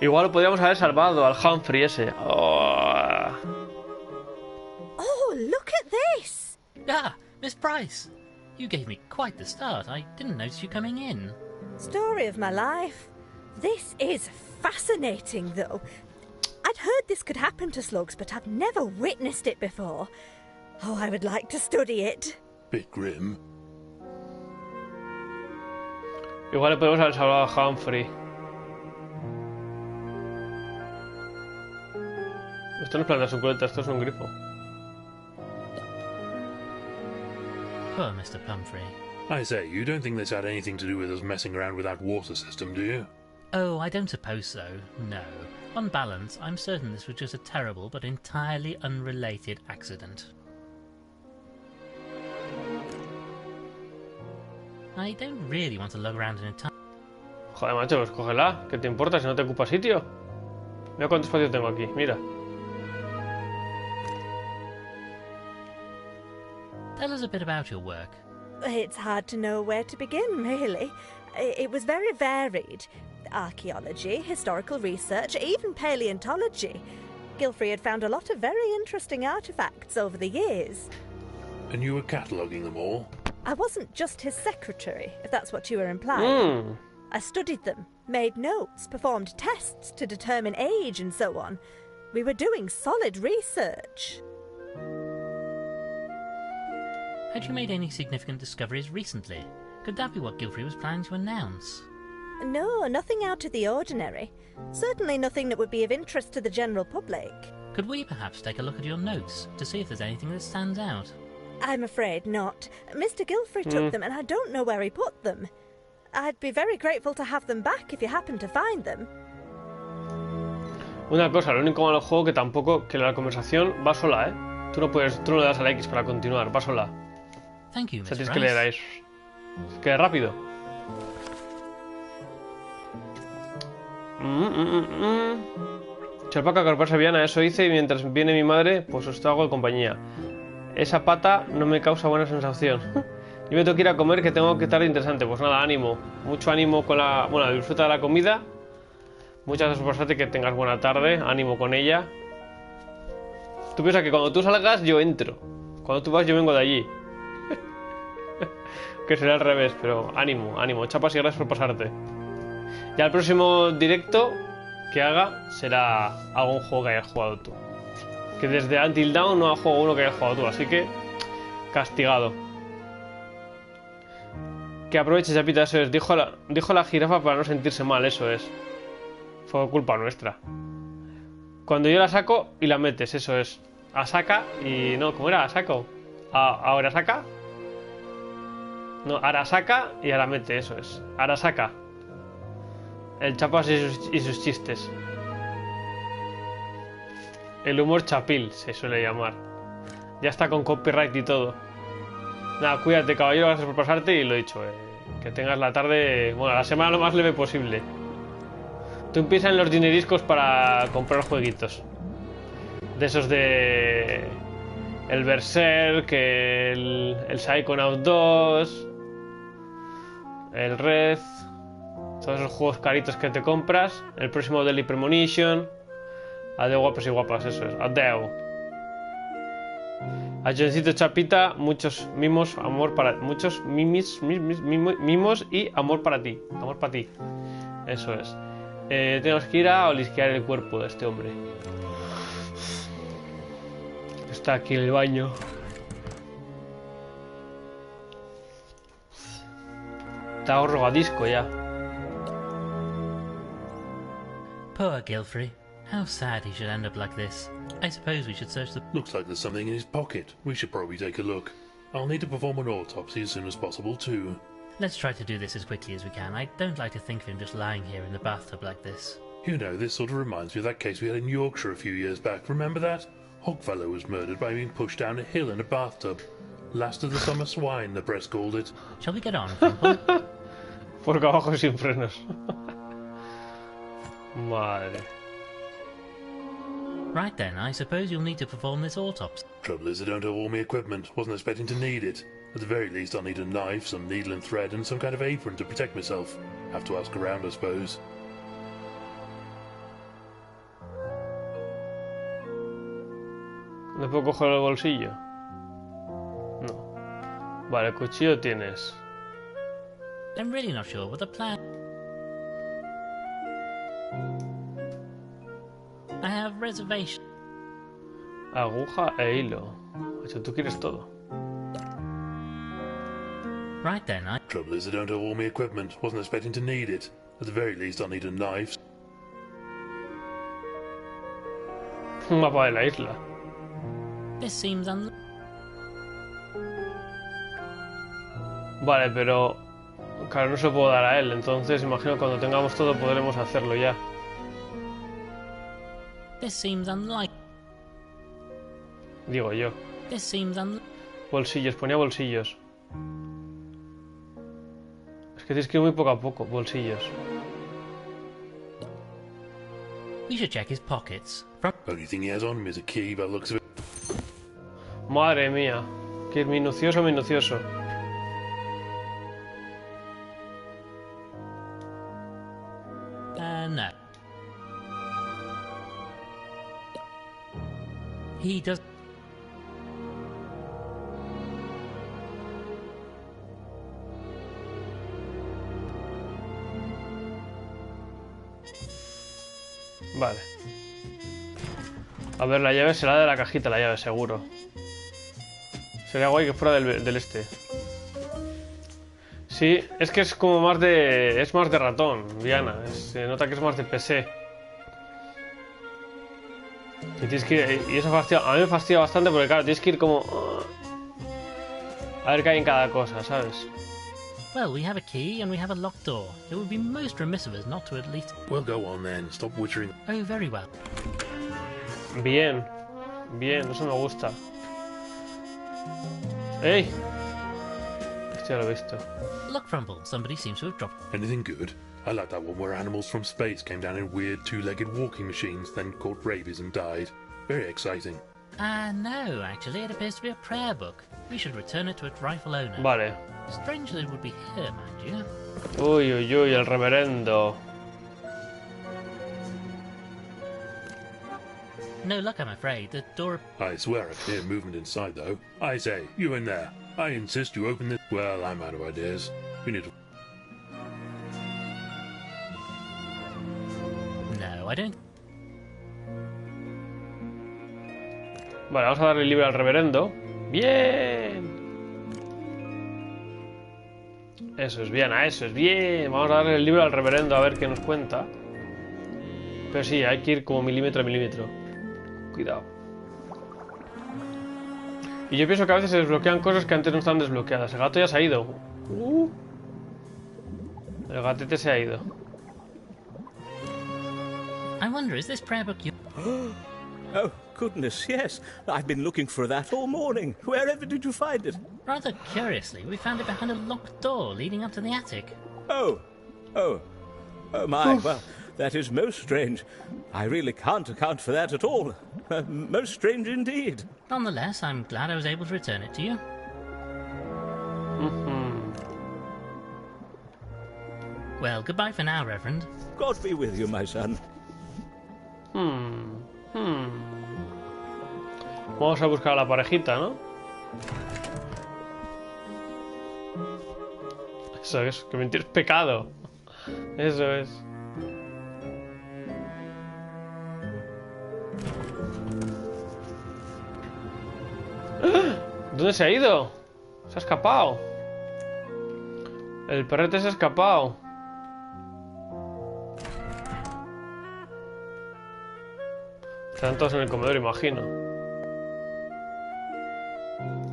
S2: Igual lo podríamos haber salvado al Humphrey ese. Oh.
S7: Oh, look at this!
S3: Ah, Miss Price! You gave me quite the start. I didn't notice you coming in.
S7: Story of my life. This is fascinating, though. I'd heard this could happen to slugs, but I've never witnessed it before. Oh, I would like to study it.
S4: Bit grim.
S2: Igual le podemos haber salvado a Humphrey. Esto no es planta suculenta, esto es un grifo.
S3: Poor Mr. Pumphrey.
S4: I say, you don't think this had anything to do with us messing around with that water system, do you?
S3: Oh, I don't suppose so, no. On balance, I'm certain this was just a terrible but entirely unrelated accident. I don't really want to lug around in a time.
S2: Joder, macho, pues cógela. ¿Qué te importa si no te ocupa sitio? Mira cuánto espacio tengo aquí, mira.
S3: Tell us a bit about your work.
S7: It's hard to know where to begin, really. It was very varied. Archaeology, historical research, even paleontology. Gilfrey had found a lot of very interesting artifacts over the years.
S4: And you were cataloguing them all?
S7: I wasn't just his secretary, if that's what you were implying. I studied them, made notes, performed tests to determine age and so on. We were doing solid research.
S3: Had you made any significant discoveries recently? Could that be what Gilfrey was planning to announce?
S7: No, nothing out of the ordinary. Certainly nothing that would be of interest to the general public.
S3: Could we perhaps take a look at your notes to see if there's anything that stands out?
S7: I'm afraid not. Mr. Gilfrey took them and I don't know where he put them. I'd be very grateful to have them back if you happen to find them.
S2: Una cosa, lo único malo del juego que tampoco, que la conversación va sola, ¿eh? Tú no le das a la X para continuar, va sola.
S3: Thank you,
S2: O sea,
S3: Miss
S2: tienes que leer ahí. Que rápido. Chalpaca corporse viana, eso hice y mientras viene mi madre, pues os hago de compañía. Esa pata no me causa buena sensación. Yo me tengo que ir a comer, que tengo que estar interesante. Pues nada, ánimo. Mucho ánimo con la... Bueno, disfruta de la comida. Muchas gracias por suerte, que tengas buena tarde. Ánimo con ella. Tú piensas que cuando tú salgas, yo entro. Cuando tú vas, yo vengo de allí. Que será al revés, pero ánimo, ánimo. Chapas y gracias por pasarte. Ya el próximo directo que haga será algún juego que hayas jugado tú. Que desde Until Dawn no ha jugado uno que hayas jugado tú, así que castigado. Que aproveche, Chapita, eso es. Dijo la jirafa para no sentirse mal, eso es. Fue culpa nuestra. Cuando yo la saco y la metes, eso es. A saca y... No, ¿cómo era? A saco. Ahora saca. No, ahora saca y ahora mete, eso es. Ahora saca. El chapas y sus chistes. El humor chapil se suele llamar. Ya está con copyright y todo. Nada, cuídate, caballero, gracias por pasarte y lo dicho, que tengas la tarde, bueno, la semana lo más leve posible. Tú empiezas en los dineriscos para comprar jueguitos. De esos de... El Berserk, el Psychonaut 2, el Red, todos esos juegos caritos que te compras. El próximo Daily Premonition. Adeu, guapos y guapas, eso es. Adeu. A Joncito Chapita, muchos mimos, amor para... Muchos mimos y amor para ti. Amor para ti. Eso es. Tenemos que ir a olisquear el cuerpo de este hombre. Está aquí en el baño. Está rogadisco ya.
S3: Poor Gilfrey. How sad he should end up like this. I suppose we should search the...
S4: Looks like there's something in his pocket. We should probably take a look. I'll need to perform an autopsy as soon as possible too.
S3: Let's try to do this as quickly as we can. I don't like to think of him just lying here in the bathtub like this.
S4: You know, this sort of reminds me of that case we had in Yorkshire a few years back. Remember that? Hogfellow was murdered by being pushed down a hill in a bathtub. Last of the summer swine, the press called it.
S3: Shall we get on, Crumple?
S2: Porque abajo sin frenos. Madre.
S3: Right then, I suppose you'll need to perform this autopsy.
S4: Trouble is, I don't have all my equipment. Wasn't expecting to need it. At the very least, I'll need a knife, some needle and thread, and some kind of apron to protect myself. Have to ask around, I suppose.
S2: ¿No puedo coger el bolsillo? No. Vale, cuchillo tienes.
S3: I'm really not sure what the plan. I have reservation.
S2: Aguja e hilo. Ocho, tú quieres todo.
S3: Right then,
S4: Trouble is, I don't have all my equipment. Wasn't expecting to need it. At the very least, I'll need a knife.
S2: Un mapa de la isla.
S3: This seems
S2: Vale, pero... Claro, no se lo puedo dar a él. Entonces, imagino que cuando tengamos todo podremos hacerlo ya.
S3: This seems unlikely.
S2: Digo yo.
S3: This seems
S2: Bolsillos, ponía bolsillos. Es que tienes que ir muy poco a poco, bolsillos.
S3: We should check his pockets.
S4: Only thing he has on him is a key by the looks of it.
S2: Madre mía. Que minucioso, minucioso.
S3: No. He does.
S2: Vale. A ver, la llave será de la cajita, la llave, seguro. Sería guay que fuera del este. Sí, es que es como más de... Es más de ratón, Diana. Se nota que es más de PC. Y tienes que ir... Y eso fastidia... A mí me fastidia bastante porque, claro, tienes que ir como... A ver qué hay en cada cosa, ¿sabes?
S3: Well, we have a key and we have a locked door. It would be most remiss of us not to at least...
S4: Well, go on then. Stop wittering.
S3: Oh, very well.
S2: Bien. Bien, eso me gusta. ¡Ey! Esto ya lo he visto.
S3: Look, Frumble, somebody seems to have dropped...
S4: Anything good? I like that one where animals from space came down in weird two-legged walking machines, then caught rabies and died. Very exciting.
S3: No, actually, it appears to be a prayer book. We should return it to its rightful owner.
S2: Vale.
S3: Strangely, it would be here, mind you.
S2: Uy, uy, uy, el reverendo.
S3: No luck, I'm afraid. The door...
S4: I swear I can hear movement inside, though. I say, you in there. I insist you open this... Well, I'm out of ideas. We need to...
S3: No, I don't...
S2: Vale, vamos a darle el libro al reverendo. ¡Bien! Eso es bien, a eso es bien. Vamos a darle el libro al reverendo a ver qué nos cuenta. Pero sí, hay que ir como milímetro a milímetro. Cuidado. Y yo pienso que a veces se desbloquean cosas que antes no estaban desbloqueadas. El gato ya se ha ido. El gatete se ha ido.
S3: I wonder, is this prayer book you...
S8: Oh, goodness, yes. I've been looking for that all morning. Wherever did you find it?
S3: Rather curiously, we found it behind a locked door leading up to the attic.
S8: Oh my, well, that is most strange. I really can't account for that at all. Most strange indeed.
S3: Nonetheless, I'm glad I was able to return it to you. Well, goodbye for now, Reverend.
S8: God be with you, my son.
S2: Vamos a buscar a la parejita, ¿no? Eso es, que mentir es pecado. Eso es. ¿Dónde se ha ido? Se ha escapado. El perrete se ha escapado. Están todos en el comedor, imagino.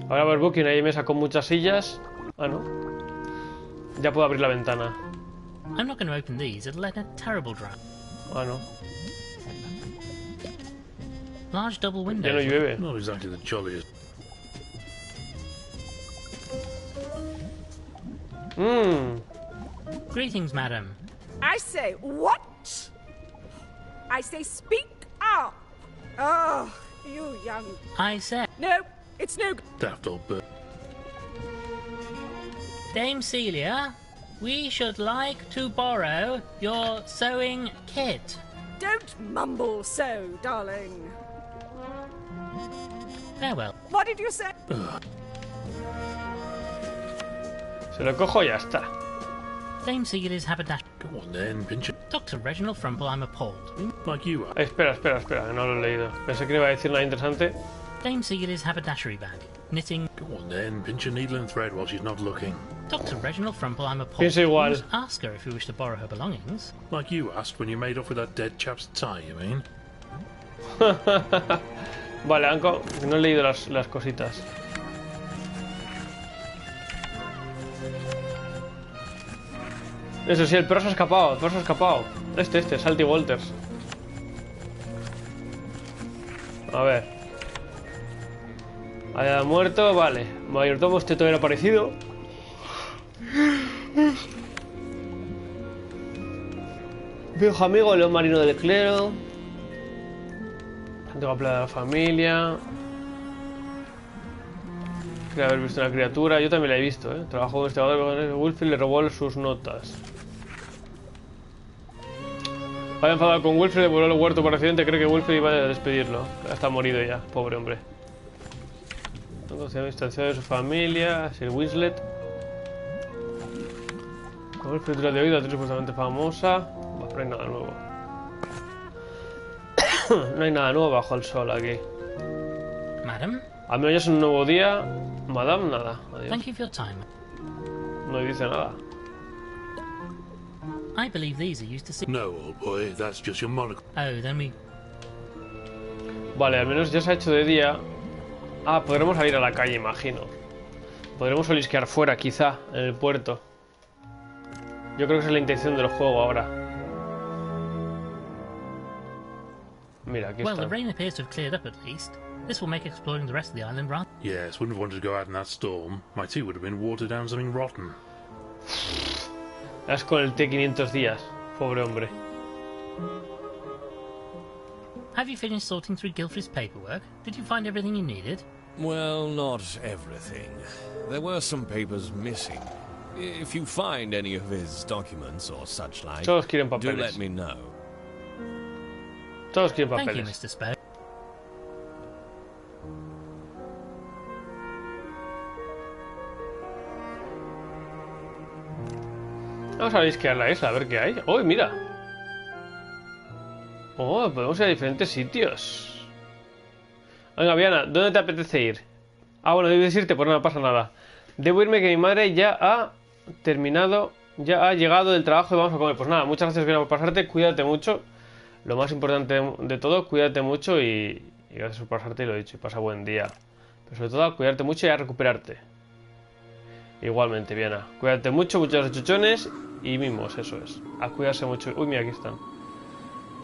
S2: Ahora va el booking, hay mesa con muchas sillas. Ah, no. Ya puedo abrir la ventana.
S3: I'm not going to open these, it'll let a terrible draft.
S2: Ah, no.
S3: Large double
S2: Ya
S3: windows.
S2: no llueve.
S4: Not exactly the jolliest.
S3: Greetings, madam.
S5: I say, what? I say, speak up. Oh, you young...
S3: I said...
S5: No, it's no...
S4: Daft old bird.
S3: Dame Celia, we should like to borrow your sewing kit.
S5: Don't mumble so, darling.
S3: Farewell.
S5: What did you say?
S2: Se lo cojo y ya está.
S3: Dame Celia's haberdashery.
S4: Go on then, pinch it.
S3: Dr. Reginald Frumple, I'm appalled.
S4: Like you are.
S2: Espera, que no lo he leído. Pensé que iba a decir nada interesante.
S3: Dame Celia's haberdashery bag. Knitting.
S4: Go on then, pinch a needle and thread while she's not looking.
S3: Dr. Reginald Frumple, I'm appalled.
S2: Piensa igual.
S3: You must ask her if you wish to borrow her belongings.
S4: Like you asked when you made off with that dead chap's tie, you mean?
S2: Vale, Anko, no he leído las cositas. Eso sí, el perro se ha escapado, Este, Salty Walters. A ver. Haya muerto, vale. Mayordomo, este todavía no ha aparecido. Viejo amigo, león marino del clero. Antigua plaga de la familia. Creo haber visto una criatura. Yo también la he visto, ¿eh? Trabajó con este jugador. Wilfrid le robó sus notas. Vaya enfadado con Wilfrid, devolvió el huerto por accidente. Cree que Wilfrid iba a despedirlo. Está morido ya, pobre hombre. No conocía la instancia de su familia. Sir Winslet. Con Wilfrid de oído, actriz supuestamente famosa. Bah, no hay nada nuevo. No hay nada nuevo bajo el sol aquí.
S3: Madam?
S2: Al menos ya es un nuevo día. Madame, nada. Adiós.
S3: Thank you for your time.
S2: No dice nada.
S3: I believe these are used to see.
S4: No, old boy, that's just your monocle.
S3: Oh, then we.
S2: Vale, al menos ya se ha hecho de día. Ah, podremos salir a la calle, imagino. Podremos olisquear fuera, quizá, en el puerto. Yo creo que esa es la intención del juego ahora. Mira, aquí
S3: Well,
S2: está.
S3: the rain appears to have cleared up at least. This will make exploring the rest of the island rather.
S4: Yes, wouldn't have wanted to go out in that storm. My tea would have been watered down something rotten.
S2: Es con el T500 días. Pobre hombre.
S3: Have you finished sorting through Gilfrey's paperwork? Did you find everything you needed?
S6: Well, not everything. There were some papers missing. If you find any of his documents or such like,
S2: Todos quieren
S6: do
S2: papeles.
S6: let me know.
S2: Todos quieren
S3: Thank you,
S2: papeles.
S3: Mr. Spare.
S2: Vamos a olisquear la isla, a ver qué hay. ¡Oh, mira! Oh, podemos ir a diferentes sitios. Venga, Viana, ¿dónde te apetece ir? Ah, bueno, debes irte, pues no pasa nada. Debo irme, que mi madre ya ha terminado, ya ha llegado del trabajo y vamos a comer. Pues nada, muchas gracias, Viana, por pasarte. Cuídate mucho. Lo más importante de todo, cuídate mucho y gracias por pasarte, y lo he dicho, y pasa buen día. Pero sobre todo, a cuidarte mucho y a recuperarte. Igualmente, Viana. Cuídate mucho, muchos chuchones y mimos, eso es. A cuidarse mucho. Uy, mira, aquí están.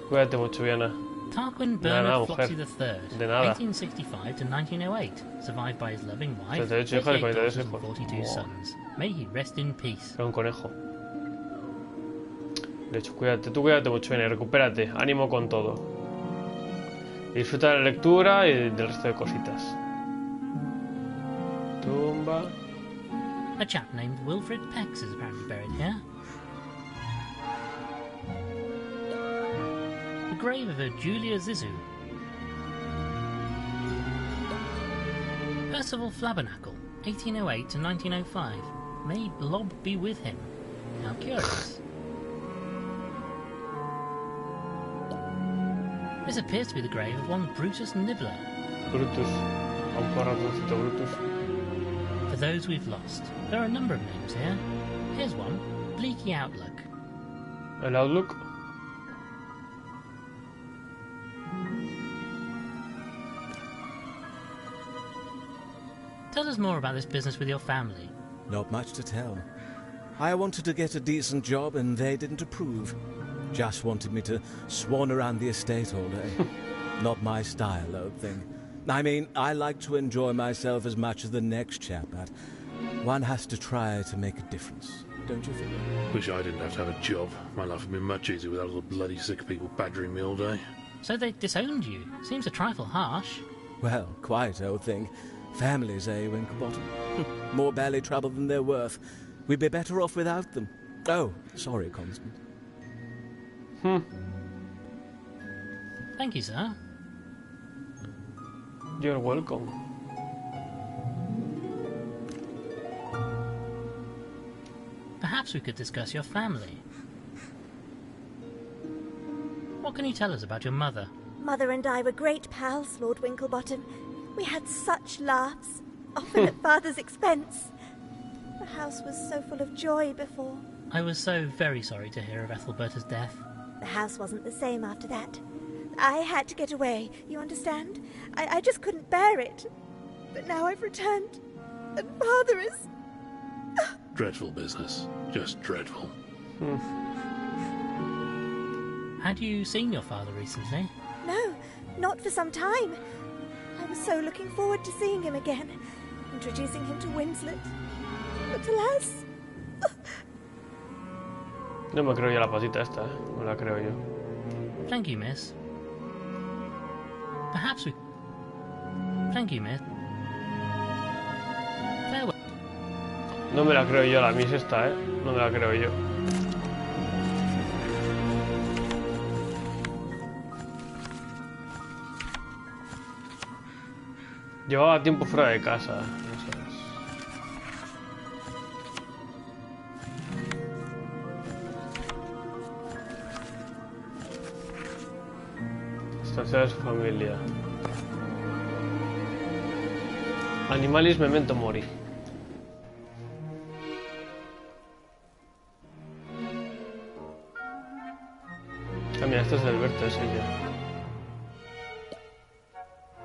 S2: Cuídate mucho, Viana.
S3: Tarquin
S2: Nada,
S3: Bernard
S2: mujer.
S3: Flopsy III,
S2: De nada.
S3: 1865 to 1908, survived by his loving wife,
S2: 38 hijos y
S3: 38 daughters
S2: 42
S3: and
S2: hijos.
S3: 42
S2: Wow.
S3: sons. May he rest in peace.
S2: Era un conejo. De hecho, cuídate, tú cuídate mucho, Viana, y recupérate. Ánimo con todo. Y disfruta de la lectura y del resto de cositas. Tumba.
S3: A chap named Wilfrid Pex is apparently buried here. The grave of a Julia Zizou. Percival Flabernacle, 1808 to 1905. May Blob be with him. How curious. This appears to be the grave of one Brutus Nibbler.
S2: Brutus. A un ratoncito Brutus.
S3: For those we've lost, there are a number of names here. Here's one, Bleaky Outlook.
S2: El Outlook.
S3: Tell us more about this business with your family.
S8: Not much to tell. I wanted to get a decent job and they didn't approve. Just wanted me to swan around the estate all day. Not my style, old thing. I mean, I like to enjoy myself as much as the next chap, but one has to try to make a difference, don't you think?
S4: Wish I didn't have to have a job. My life would be much easier without all the bloody sick people badgering me all day.
S3: So they disowned you. Seems a trifle harsh.
S8: Well, quite, old thing. Families, eh, Winklebottom? More belly trouble than they're worth. We'd be better off without them. Oh, sorry, Constant.
S3: Thank you, sir.
S2: You're welcome.
S3: Perhaps we could discuss your family. What can you tell us about your mother?
S7: Mother and I were great pals, Lord Winklebottom. We had such laughs, often at Father's expense. The house was so full of joy before.
S3: I was so very sorry to hear of Ethelberta's death.
S7: The house wasn't the same after that. I had to get away, you understand? I just couldn't bear it. But now I've returned, and Father is...
S4: Dreadful business. Just dreadful.
S3: Had you seen your father recently?
S7: No, not for some time. I was so looking forward to seeing him again, introducing him to Winslet. But alas...
S2: No me creo yo la patita esta, no la creo yo.
S3: Thank you, miss. Perhaps we... Thank you, miss. Farewell.
S2: No me la creo yo la miss esta, no me la creo yo. Llevaba tiempo fuera de casa, no sabes. Estancia de su familia. Animalis memento mori. Ah, mira, este es el Alberto, ese ya.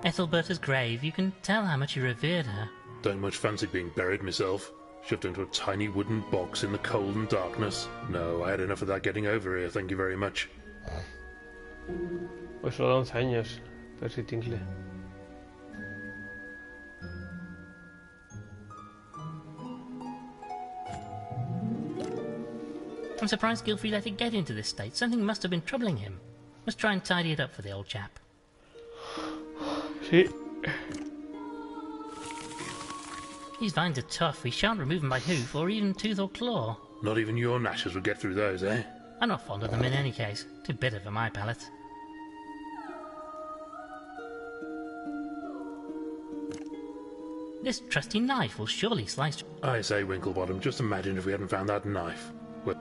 S3: Ethelberta's grave, you can tell how much you revered her.
S4: Don't much fancy being buried myself. Shoved into a tiny wooden box in the cold and darkness. No, I had enough of that getting over here, thank you very much.
S2: Pues solo 11 años, Percy Tinkley.
S3: I'm surprised Gilfrey let it get into this state. Something must have been troubling him. Must try and tidy it up for the old chap.
S2: Sí.
S3: These vines are tough. We shan't remove them by hoof or even tooth or claw.
S4: Not even your gnashers would get through those, eh?
S3: I'm not fond of them in any case. Too bitter for my palate. This trusty knife will surely slice...
S4: I say, Winklebottom, just imagine if we hadn't found that knife. Well...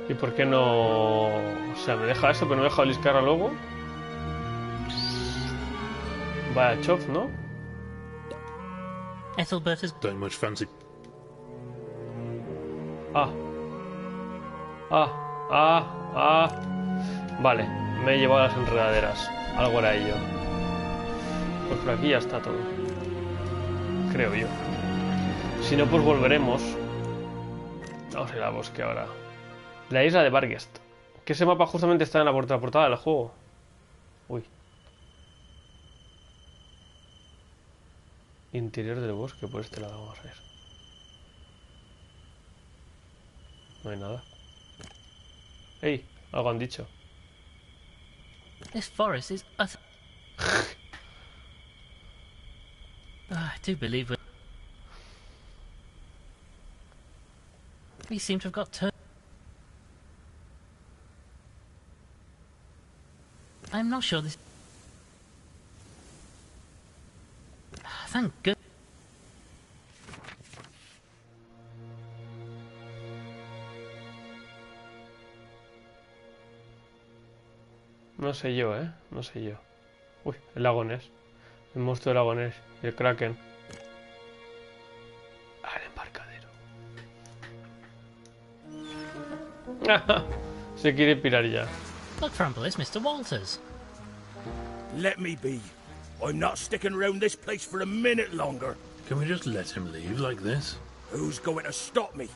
S2: ¿Y por qué no...? O sea, me deja eso, pero no me deja oliscarla luego. Vaya chof, ¿no?
S3: Ethelberta's...
S4: Don't much fancy...
S2: Vale, me he llevado las enredaderas. Algo era ello. Pues por aquí ya está todo. Creo yo. Si no, pues volveremos. Vamos a ir al bosque ahora. La isla de Barghest. Que ese mapa justamente está en la portada del juego. Uy. Interior del bosque, por este lado vamos a ir. No hay nada. ¡Ey! Algo han dicho.
S3: This forest is utter... I do believe we seem to have got turned... I'm not sure this... Thank goodness.
S2: No sé yo, no sé yo. Uy, el lago Ness. El monstruo del lago Ness. Y el Kraken. Al embarcadero. Se quiere pirar ya.
S3: Look, Frumple, it's Mr. Walters.
S9: Let me be. I'm not sticking around this place for a minute longer.
S4: Can we just let him leave like this?
S9: Who's going to stop me?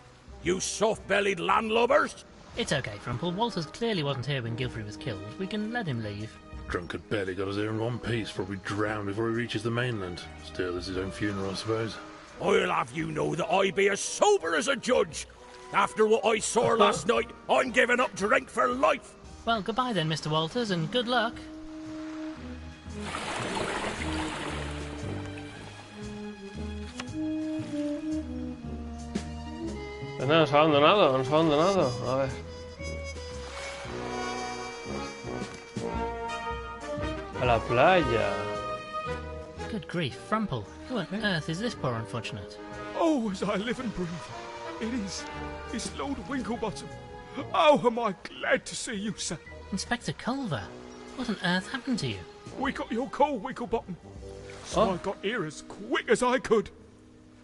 S9: You soft-bellied landlubbers?
S3: It's okay, Frumple. Walters clearly wasn't here when Gilfrey was killed. We can let him leave.
S4: Drunkard barely got us here in one piece. Probably drowned before he reaches the mainland. Still, it's his own funeral, I suppose.
S9: I'll have you know that I be as sober as a judge. After what I saw last night, I'm giving up drink for life.
S3: Well, goodbye then, Mr. Walters, and good luck.
S2: Pues nada, nos ha abandonado. A ver. A la playa.
S3: Good grief, Frumple. Who on earth is this poor unfortunate?
S9: Oh, as I live and breathe. It's Lord Winklebottom. Oh, am I glad to see you, sir.
S3: Inspector Culver, what on earth happened to you?
S9: We got your call, Winklebottom. So I got here as quick as I could.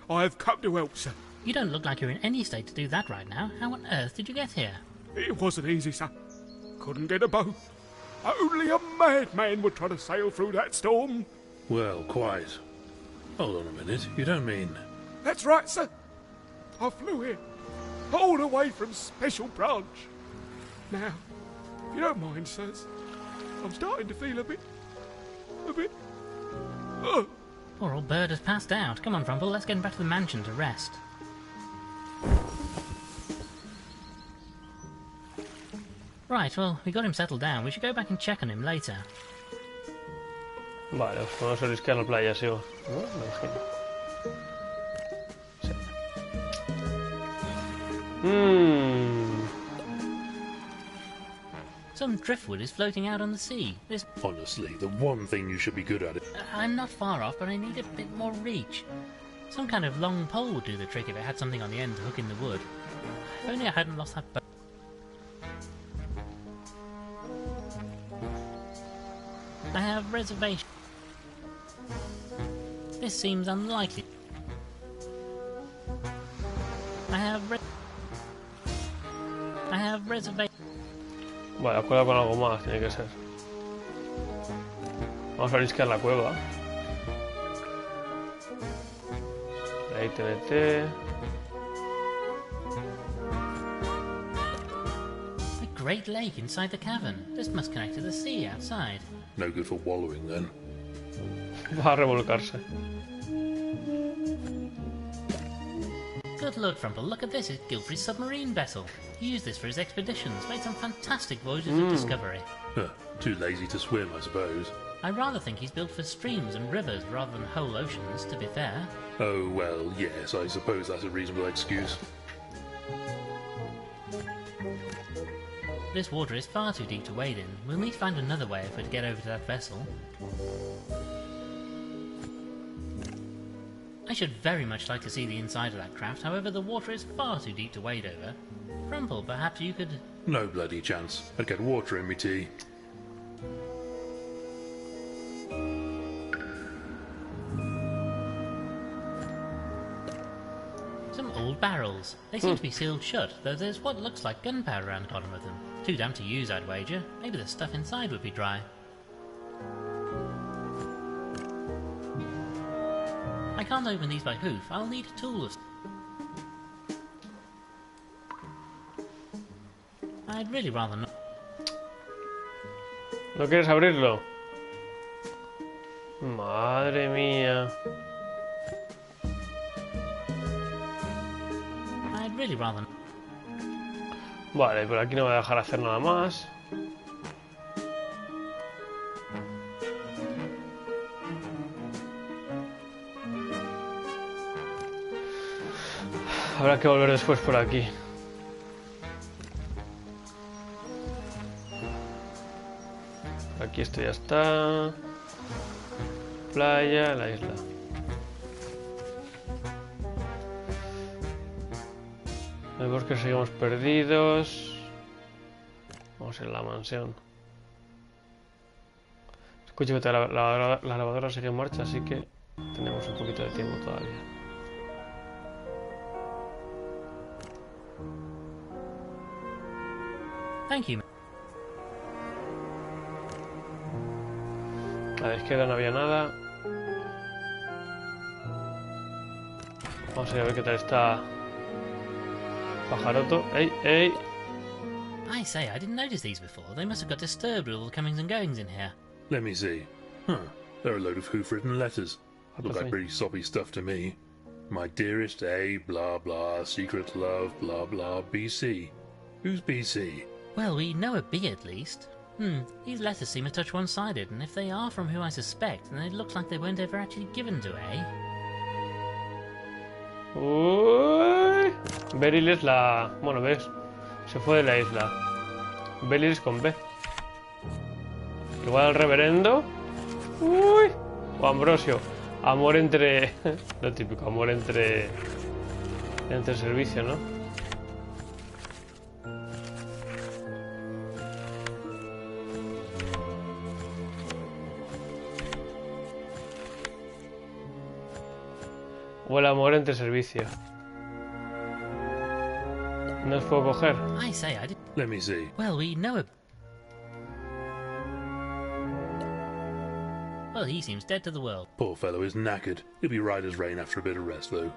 S9: I have come to help, sir.
S3: You don't look like you're in any state to do that right now. How on earth did you get here?
S9: It wasn't easy, sir. Couldn't get a boat. Only a madman would try to sail through that storm.
S4: Well, quiet. Hold on a minute. You don't mean...
S9: That's right, sir. I flew here, all the way from Special Branch. Now, if you don't mind, sirs, I'm starting to feel a bit...
S3: Poor old bird has passed out. Come on, Frumple, let's get him back to the mansion to rest. Right, well, we got him settled down. We should go back and check on him later.
S2: Vale, pues vamos a riscar la playa, sigo. ¿No? Me imagino. Sí.
S3: Some driftwood is floating out on the sea. This...
S4: Honestly, the one thing you should be good at it.
S3: I'm not far off, but I need a bit more reach. Some kind of long pole would do the trick if it had something on the end to hook in the wood. If only I hadn't lost that boat. I have reservations. This seems unlikely. I have reservations.
S2: Vale, cuela con algo más, tiene que ser. Vamos a riscar la cueva. Ahí TNT.
S3: A great lake inside the cavern. This must connect to the sea outside.
S4: No good for wallowing, then.
S2: Va a revolcarse.
S3: Good lord, Frumple, look at this. It's Gilfrey's submarine vessel. He used this for his expeditions, made some fantastic voyages of discovery.
S4: Huh, too lazy to swim, I suppose.
S3: I rather think he's built for streams and rivers rather than whole oceans, to be fair.
S4: Oh, well, yes, I suppose that's a reasonable excuse.
S3: This water is far too deep to wade in. We'll need to find another way if we're to get over to that vessel. I should very much like to see the inside of that craft, however the water is far too deep to wade over. Frumple, perhaps you could...
S4: No bloody chance. I'd get water in me tea.
S3: Some old barrels. They seem to be sealed shut, though there's what looks like gunpowder around the bottom of them. Too damp to use, I'd wager. Maybe the stuff inside would be dry. I can't open these by hoof. I'll need a tool of... I'd really rather not...
S2: ¿No quieres abrirlo? Madre mía.
S3: I'd really rather not...
S2: Vale, pero aquí no me va a dejar hacer nada más. Habrá que volver después por aquí. Aquí esto ya está. Playa, la isla. El bosque seguimos perdidos. Vamos a ir a la mansión. Escucho que la lavadora sigue en marcha, así que tenemos un poquito de tiempo todavía.
S3: Thank you.
S2: A la izquierda no había nada. Vamos a ir a ver qué tal está Pajaroto. ¡Ey, ey!
S3: I say, I didn't notice these before. They must have got disturbed with all the comings and goings in here.
S4: Let me see. Huh, they're a load of hoof-written letters. Look like pretty soppy stuff to me. My dearest A, blah blah, secret love, blah blah, BC. Who's BC?
S3: Well, we know a bee at least. These letters seem a touch one-sided, and if they are from who I suspect, then it looks like they weren't ever actually given to A.
S2: Uy. Beryl es la... Bueno, ves. Se fue de la isla. Beryl es con B. Igual al reverendo. Uy. O Ambrosio. Amor entre... Lo típico, amor entre servicio, ¿no? O el amor entre servicio. No os puedo coger.
S3: I say, I did.
S4: Let me see.
S3: Well, we know a... Well, he seems dead to the world.
S4: Poor fellow is knackered. He'll be right as rain after a bit of rest, though.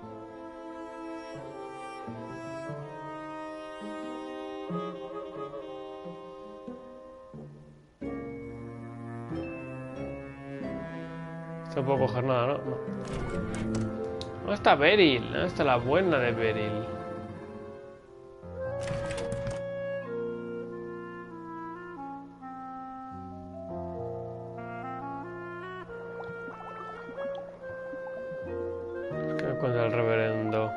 S2: No puedo coger nada, ¿no? No. ¿Dónde está Beryl? ¿Dónde está la buena de Beryl? Es que me encuentro el reverendo.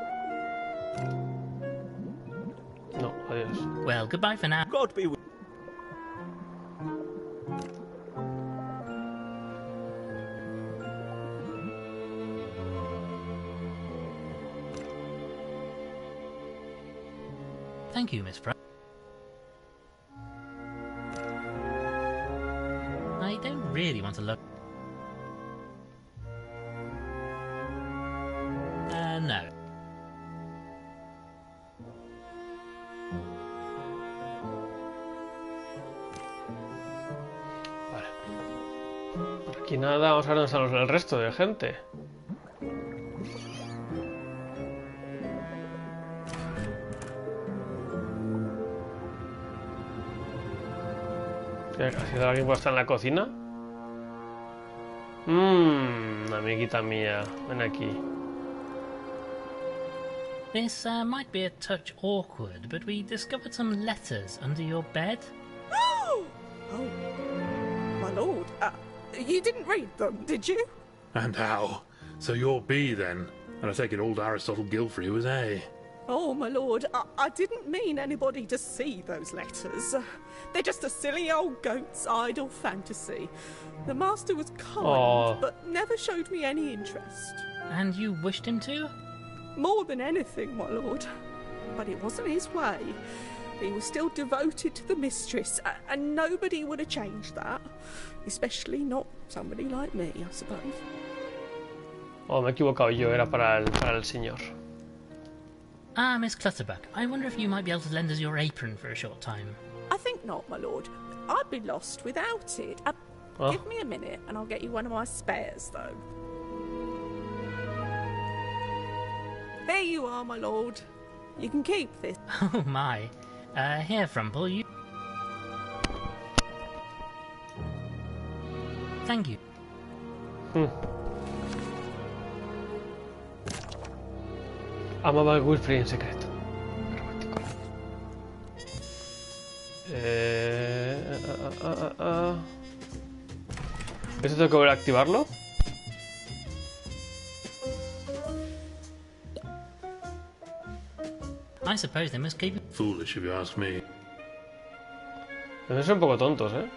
S2: No, adiós.
S3: Well, goodbye for now.
S8: God be with
S3: Thank you, Miss Fry. I don't really want to look... no.
S2: Vale. Por aquí nada, vamos a ver dónde están el resto de gente. ¿Ha sido alguien que está en la cocina? Amiguita mía, ven aquí.
S3: This might be a touch awkward, but we discovered some letters under your bed.
S5: Oh, my lord. You didn't read them, did you?
S4: And how? So you're B, then? And I take it old Aristotle Gilfrey was A.
S5: Oh, my lord, I didn't mean anybody to see those letters. They're just a silly old goat's idle fantasy. The master was kind, but never showed me any interest.
S3: And you wished him to?
S5: More than anything, my lord. But it wasn't his way. He was still devoted to the mistress, and nobody would have changed that. Especially not somebody like me, I suppose.
S2: Oh, me he equivocado yo, era para el señor.
S3: Ah, Miss Clutterbuck, I wonder if you might be able to lend us your apron for a short time.
S5: I think not, my lord. I'd be lost without it. Give me a minute and I'll get you one of my spares, though. Here you are, my lord. You can keep this.
S3: Oh my. Here, Frumple, you... Thank you.
S2: Amaba a Wilfrid en secreto. Romántico. ¿Esto tengo que volver a activarlo?
S3: I suppose they must keep...
S4: Foolish, if you ask me.
S2: Son un poco tontos, ¿eh?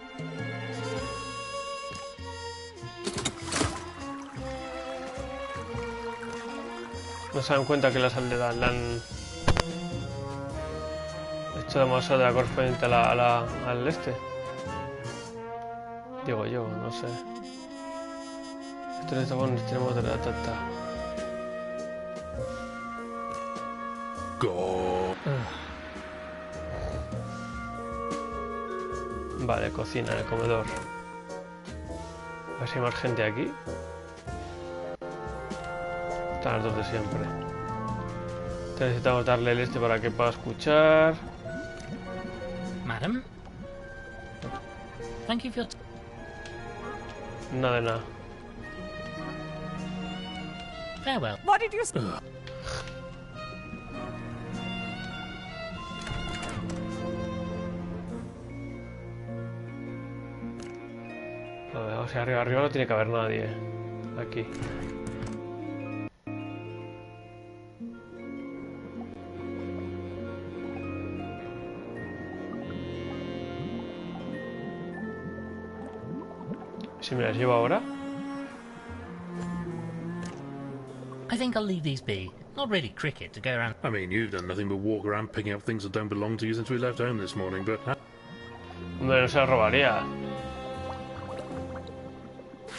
S2: No se dan cuenta que la han hecho demasiado correspondiente al este. Digo yo, no sé. Esto necesitamos tenemos de la tata.
S4: Go.
S2: Vale, cocina en el comedor. A ver si hay más gente aquí. Están las dos de siempre. Necesitamos darle el este para que pueda escuchar.
S3: Madam? Thank you for your...
S2: Nada de nada.
S3: Farewell.
S5: Why did you...
S2: O sea, arriba no tiene que haber nadie. Aquí. Si me las llevo ahora.
S3: I think I'll leave these be. Not really cricket to go around.
S4: I mean, you've done nothing but walk around picking up things that don't belong to you since we left home this morning, but...
S2: Hombre, no se las robaría.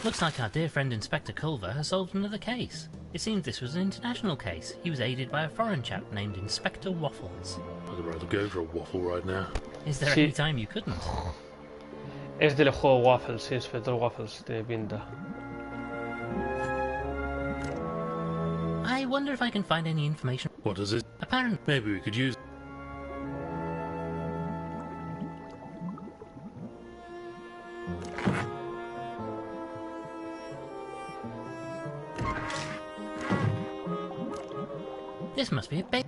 S3: Looks like our dear friend Inspector Culver has solved another case. It seems this was an international case. He was aided by a foreign chap named Inspector Waffles.
S4: I'd rather go for a waffle right now.
S3: Is there any time you couldn't?
S2: Es del juego Waffles, sí, Inspector Waffles, tiene pinta.
S3: I wonder if I can find any information.
S4: What is it?
S3: Apparently,
S4: Maybe we could use...
S3: this must be a bait.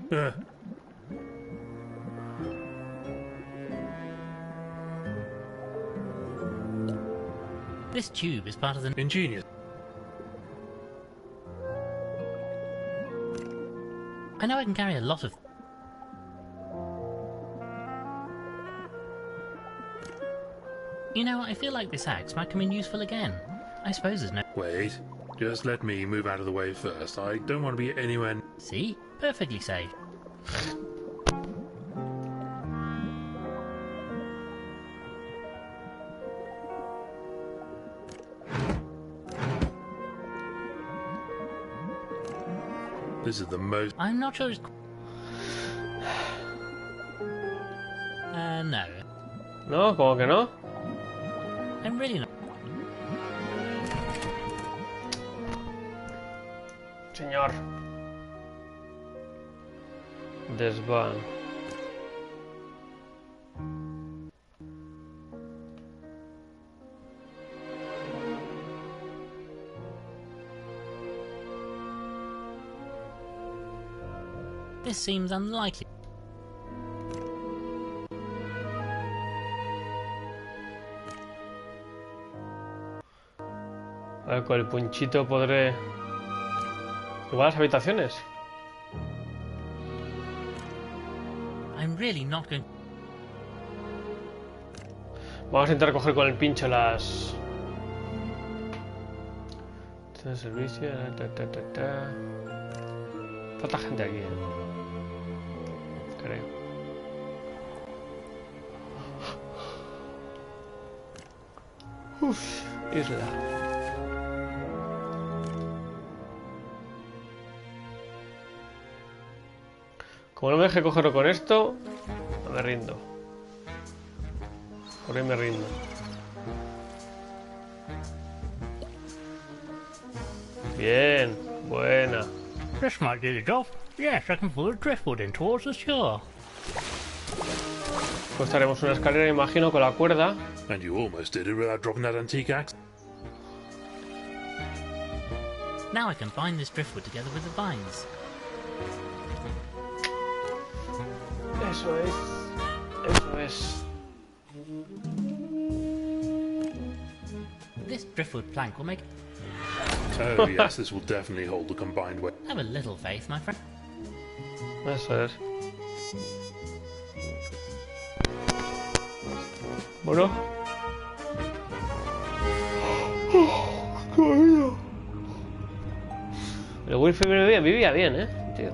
S3: This tube is part of the...
S4: Ingenious.
S3: I know I can carry a lot of... You know, I feel like this axe might come in useful again. I suppose there's no...
S4: Wait. Just let me move out of the way first. I don't want to be anywhere...
S3: See? Perfectly safe.
S4: This is the most...
S3: I'm not sure it's... no.
S2: No, ¿cómo que no?
S3: I'm really not...
S2: Señor. Desván.
S3: This seems unlikely.
S2: A ver, con el punchito podré... Igual las habitaciones.
S3: I'm really not going...
S2: Vamos a intentar coger con el pincho las... Este servicio... Falta gente aquí, creo. Uff, isla. Como no me deje cogerlo con esto, me rindo. Por ahí me rindo. Bien, buena.
S3: This might do the job. Yes, I can pull the driftwood in towards the shore.
S2: Pues haremos una escalera, imagino, con la cuerda.
S4: And you almost did it without dropping that antique axe.
S3: Now I can bind this driftwood together with the vines.
S2: Eso es. Eso es.
S3: This driftwood plank will make...
S4: Oh yes, this will definitely hold the combined weight.
S3: Have a little faith, my friend.
S2: Eso es. Bueno. El Wilfred vivía bien, tío.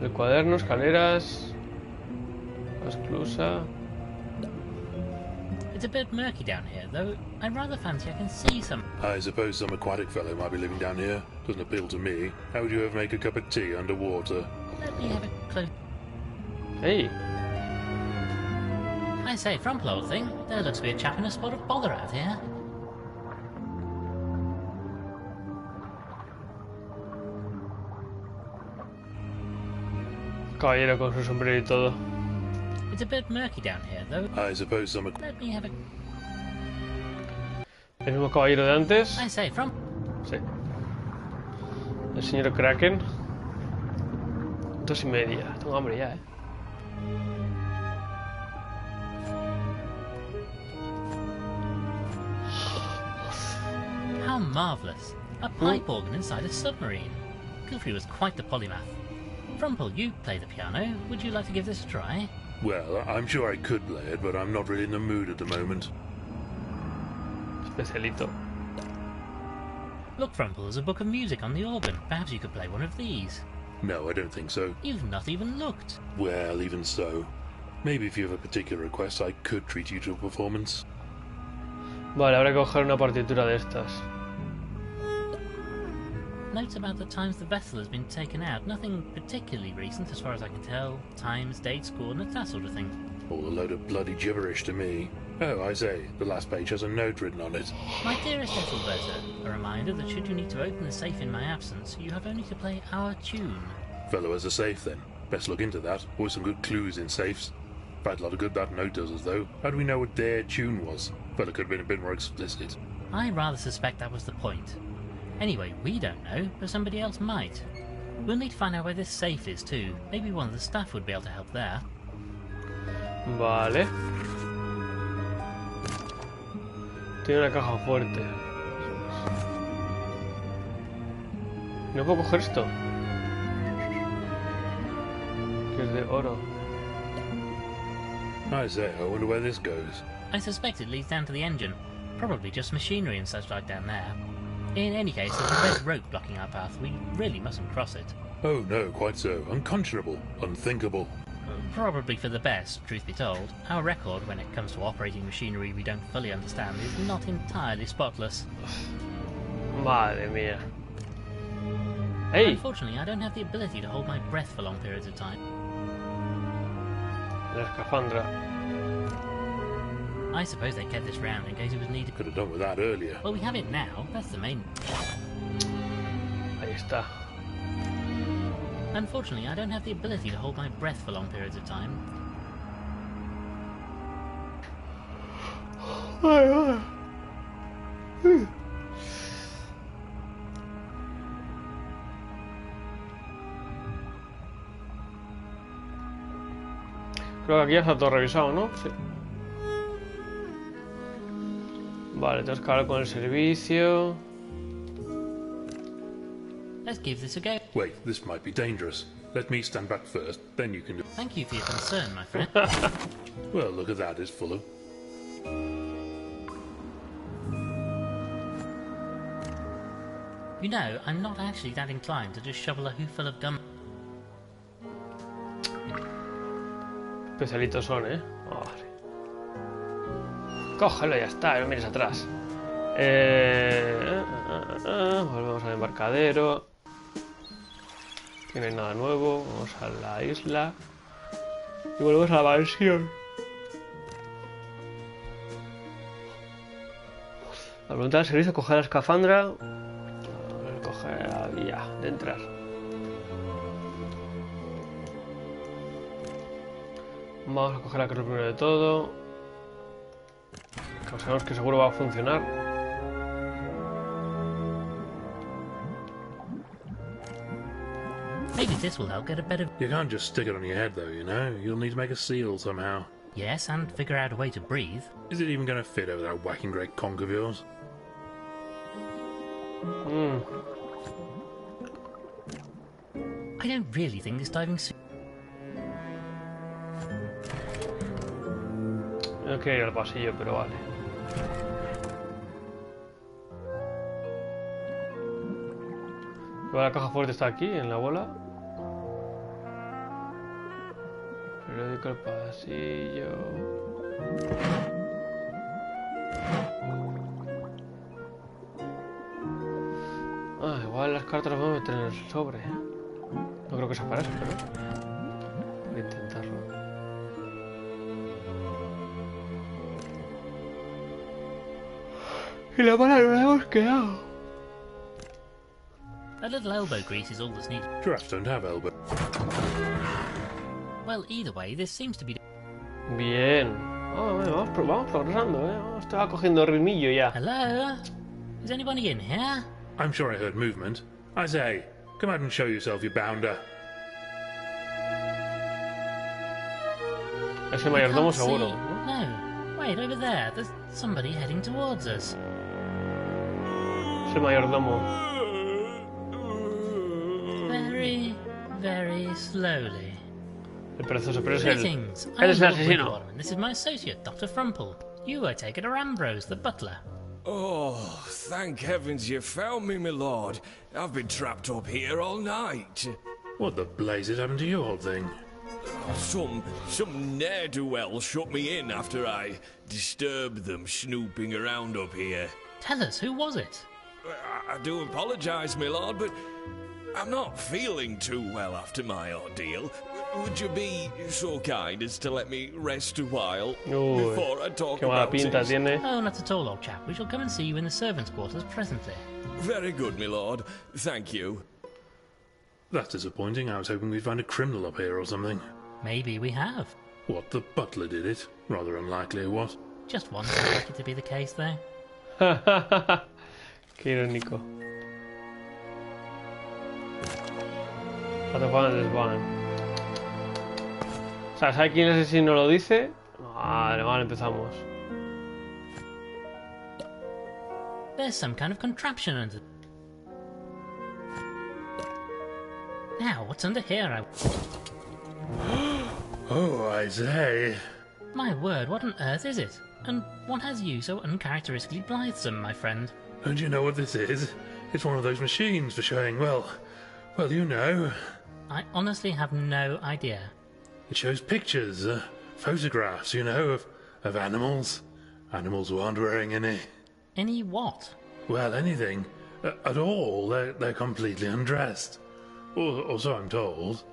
S2: El cuaderno, escaleras, la esclusa.
S3: It's a bit murky down here, though I rather fancy I can see some...
S4: I suppose some aquatic fellow might be living down here. Doesn't appeal to me. How would you ever make a cup of tea underwater?
S3: Let me have a close...
S2: Hey.
S3: I say, Frumple, old thing, there looks to be a chap in a spot of bother out here.
S2: Caballero con su sombrero y todo.
S3: It's a bit murky down here, though.
S4: I suppose some...
S3: Let me have a...
S2: El mismo caballero de antes.
S3: I say, from...
S2: Sí. El señor Kraken. 2:30. Tengo hambre ya,
S3: marvellous. A pipe organ inside a submarine. Gilfrey was quite the polymath. Frumple, you play the piano. Would you like to give this a try?
S4: Well, I'm sure I could play it, but I'm not really in the mood at the moment.
S2: Especialito.
S3: Look, Frumple, there's a book of music on the organ. Perhaps you could play one of these.
S4: No, I don't think so.
S3: You've not even looked.
S4: Well, even so. Maybe if you have a particular request, I could treat you to a performance.
S2: Vale, habrá que coger una partitura de estas.
S3: Notes about the times the vessel has been taken out. Nothing particularly recent as far as I can tell. Times, dates, coordinates, that sort of thing.
S4: All a load of bloody gibberish to me. Oh, I say, the last page has a note written on it.
S3: My dearest Ethelberta, a reminder that should you need to open the safe in my absence, you have only to play our tune.
S4: Fellow has a safe then. Best look into that. Always some good clues in safes. Quite a lot of good that note does us though. How do we know what their tune was? Fella could have been a bit more explicit.
S3: I rather suspect that was the point. Anyway, we don't know, but somebody else might. We'll need to find out where this safe is too. Maybe one of the staff would be able to help there.
S2: Vale. Tiene una caja fuerte. ¿No puedo coger esto? Que es de oro.
S4: I say, I wonder where this goes.
S3: I suspect it leads down to the engine. Probably just machinery and such like down there. In any case, there's a red rope blocking our path. We really mustn't cross it.
S4: Oh no, quite so. Unconscionable. Unthinkable.
S3: Probably for the best, truth be told. Our record when it comes to operating machinery we don't fully understand is not entirely spotless.
S2: Madre mía. Hey!
S3: Unfortunately, I don't have the ability to hold my breath for long periods of time.
S2: La escafandra.
S3: I suppose they kept this round in case it was needed.
S4: Could have done with that earlier.
S3: Well, we have it now. That's the main...
S2: Ahí está.
S3: Unfortunately, I don't have the ability to hold my breath for long periods of time.
S2: Creo que aquí ya está todo revisado, ¿no? Sí. Vale, tenemos que hablar con el servicio.
S3: Let's give this a go.
S4: Wait, this might be dangerous. Let me stand back first, then you can do...
S3: Thank you for your concern, my friend.
S4: Well, look at that, it's full of...
S3: You know, I'm not actually that inclined to just shovel a hooful of gum.
S2: Especialitos son, ¿eh? Oh, vale. Cógelo, ya está, no mires atrás. Volvemos al embarcadero. Aquí no hay nada nuevo. Vamos a la isla. Y volvemos a la mansión. La pregunta del servicio: coger la escafandra. Coger la vía de entrar. Vamos a coger la cruz primero de todo. Que sabemos que seguro va a funcionar.
S3: Maybe this will help get a better...
S4: You can't just stick it on your head though, you know? You'll need to make a seal somehow.
S3: Yes, and figure out a way to breathe.
S4: Is it even going to fit over that whacking great conch of yours?
S3: I don't really think this diving suit...
S2: No quiero ir al pasillo, pero vale. La caja fuerte está aquí, en la bola. Periódico, el pasillo. Igual las cartas las vamos a meter en el sobre. No creo que sea para eso, pero voy a intentarlo. Y la bala no la hemos quedado.
S3: A little elbow grease is all that's needed.
S4: Giraffes don't have elbow.
S3: Well, either way, this seems to be...
S2: Bien. Vamos progresando, Esto va cogiendo ritmillo ya.
S3: Hello? Is anybody in here?
S4: I'm sure I heard movement. I say, come out and show yourself, you bounder.
S2: Ese mayordomo
S3: Can't
S2: seguro,
S3: see.
S2: ¿no?
S3: No. Wait, over there. There's somebody heading towards us.
S2: Es el mayordomo.
S3: Very, very slowly.
S2: El perezoso, pero es el...
S3: Greetings.
S2: Él es el
S3: Lord
S2: asesino.
S3: Winklebottom, and this is my associate, Dr. Frumple. You were taken to Ambrose, the butler.
S10: Oh, thank heavens you found me, my lord. I've been trapped up here all night.
S4: What the blazes happened to you, old thing?
S6: Some ne'er-do-well shut me in after I disturbed them snooping around up here.
S3: Tell us, who was it?
S6: I do apologise, my lord, but I'm not feeling too well after my ordeal. Would you be so kind as to let me rest a while before I talk
S2: Qué mala
S6: about
S2: pinta
S6: it?
S2: tiene.
S3: Oh, not at all, old chap. We shall come and see you in the servants' quarters presently.
S6: Very good, my lord. Thank you.
S4: That's disappointing. I was hoping we'd find a criminal up here or something.
S3: Maybe we have.
S4: What, the butler did it? Rather unlikely, what?
S3: Just one likely to be the case, though.
S2: Qué irónico. Otro Juan es Juan. O sea, ¿sabe quién es el asesino lo dice? Vale, empezamos.
S3: There's some kind of contraption under... Now, what's under here?
S4: Oh, I say.
S3: My word, what on earth is it? And what has you so uncharacteristically blithesome, my friend?
S4: Don't you know what this is? It's one of those machines for showing, well, you know.
S3: I honestly have no idea.
S4: It shows pictures, photographs, you know, of animals. Animals who aren't wearing any...
S3: Any what?
S4: Well, anything. At all. They're completely undressed. Or so I'm told.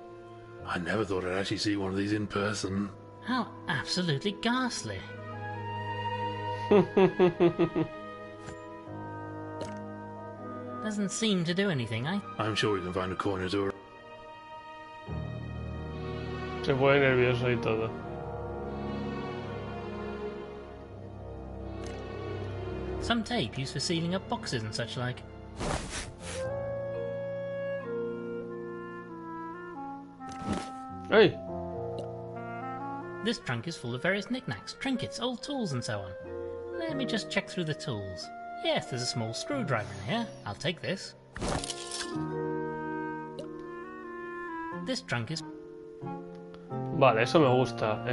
S4: I never thought I'd actually see one of these in person.
S3: How absolutely ghastly. Doesn't seem to do anything,
S4: I'm sure we can find a corner to her.
S2: Se pone nervioso y todo.
S3: Some tape used for sealing up boxes and such like.
S2: Hey!
S3: This trunk is full of various knickknacks, trinkets, old tools and so on. Let me just check through the tools. Yes, there's a small screwdriver in here. I'll take this. This trunk is...
S2: Vale, eso me gusta.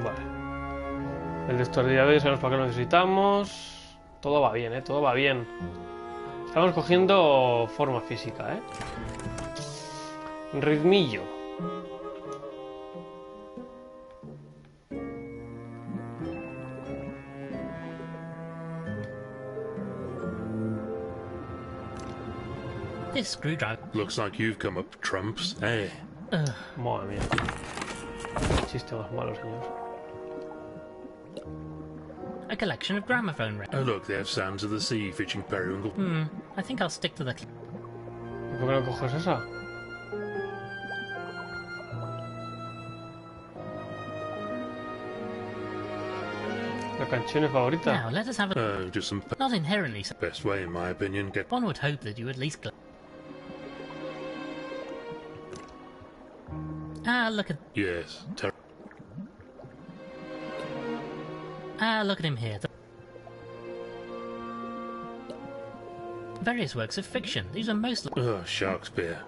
S2: Vale. El destornillador, ya sabemos para qué lo necesitamos. Todo va bien, todo va bien. Estamos cogiendo forma física, Ritmillo.
S3: This screwdriver...
S4: Looks like you've come up trumps, eh?
S2: Madre mía. Chiste más malo, señor.
S3: A collection of gramophone records.
S4: Oh look, they have sounds of the sea featuring periwinkle.
S3: I think I'll stick to the...
S2: ¿Por qué no coges esa? La canción favorita.
S3: Now, let us have a...
S4: Just some...
S3: Not inherently so.
S4: Best way, in my opinion, get...
S3: One would hope that you at least... Look at...
S4: Yes,
S3: look at him here. Various works of fiction. These are mostly...
S4: Oh, Shakespeare.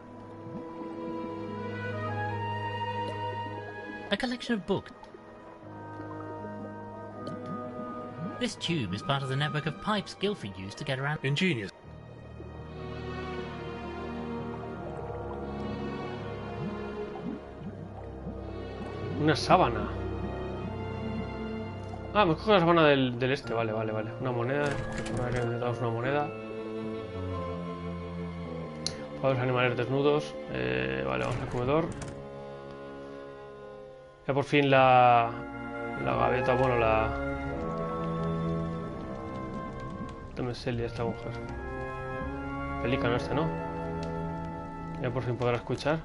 S3: A collection of books. This tube is part of the network of pipes Guilford used to get around...
S4: Ingenious.
S2: Una sábana. Me coge la sábana del este. Vale. Una moneda. Necesitamos una moneda. Para los animales desnudos. Vale, vamos al comedor. Ya por fin la gaveta, bueno, la... Dame Celia esta mujer. Pelícano este, ¿no? Ya por fin podrá escuchar.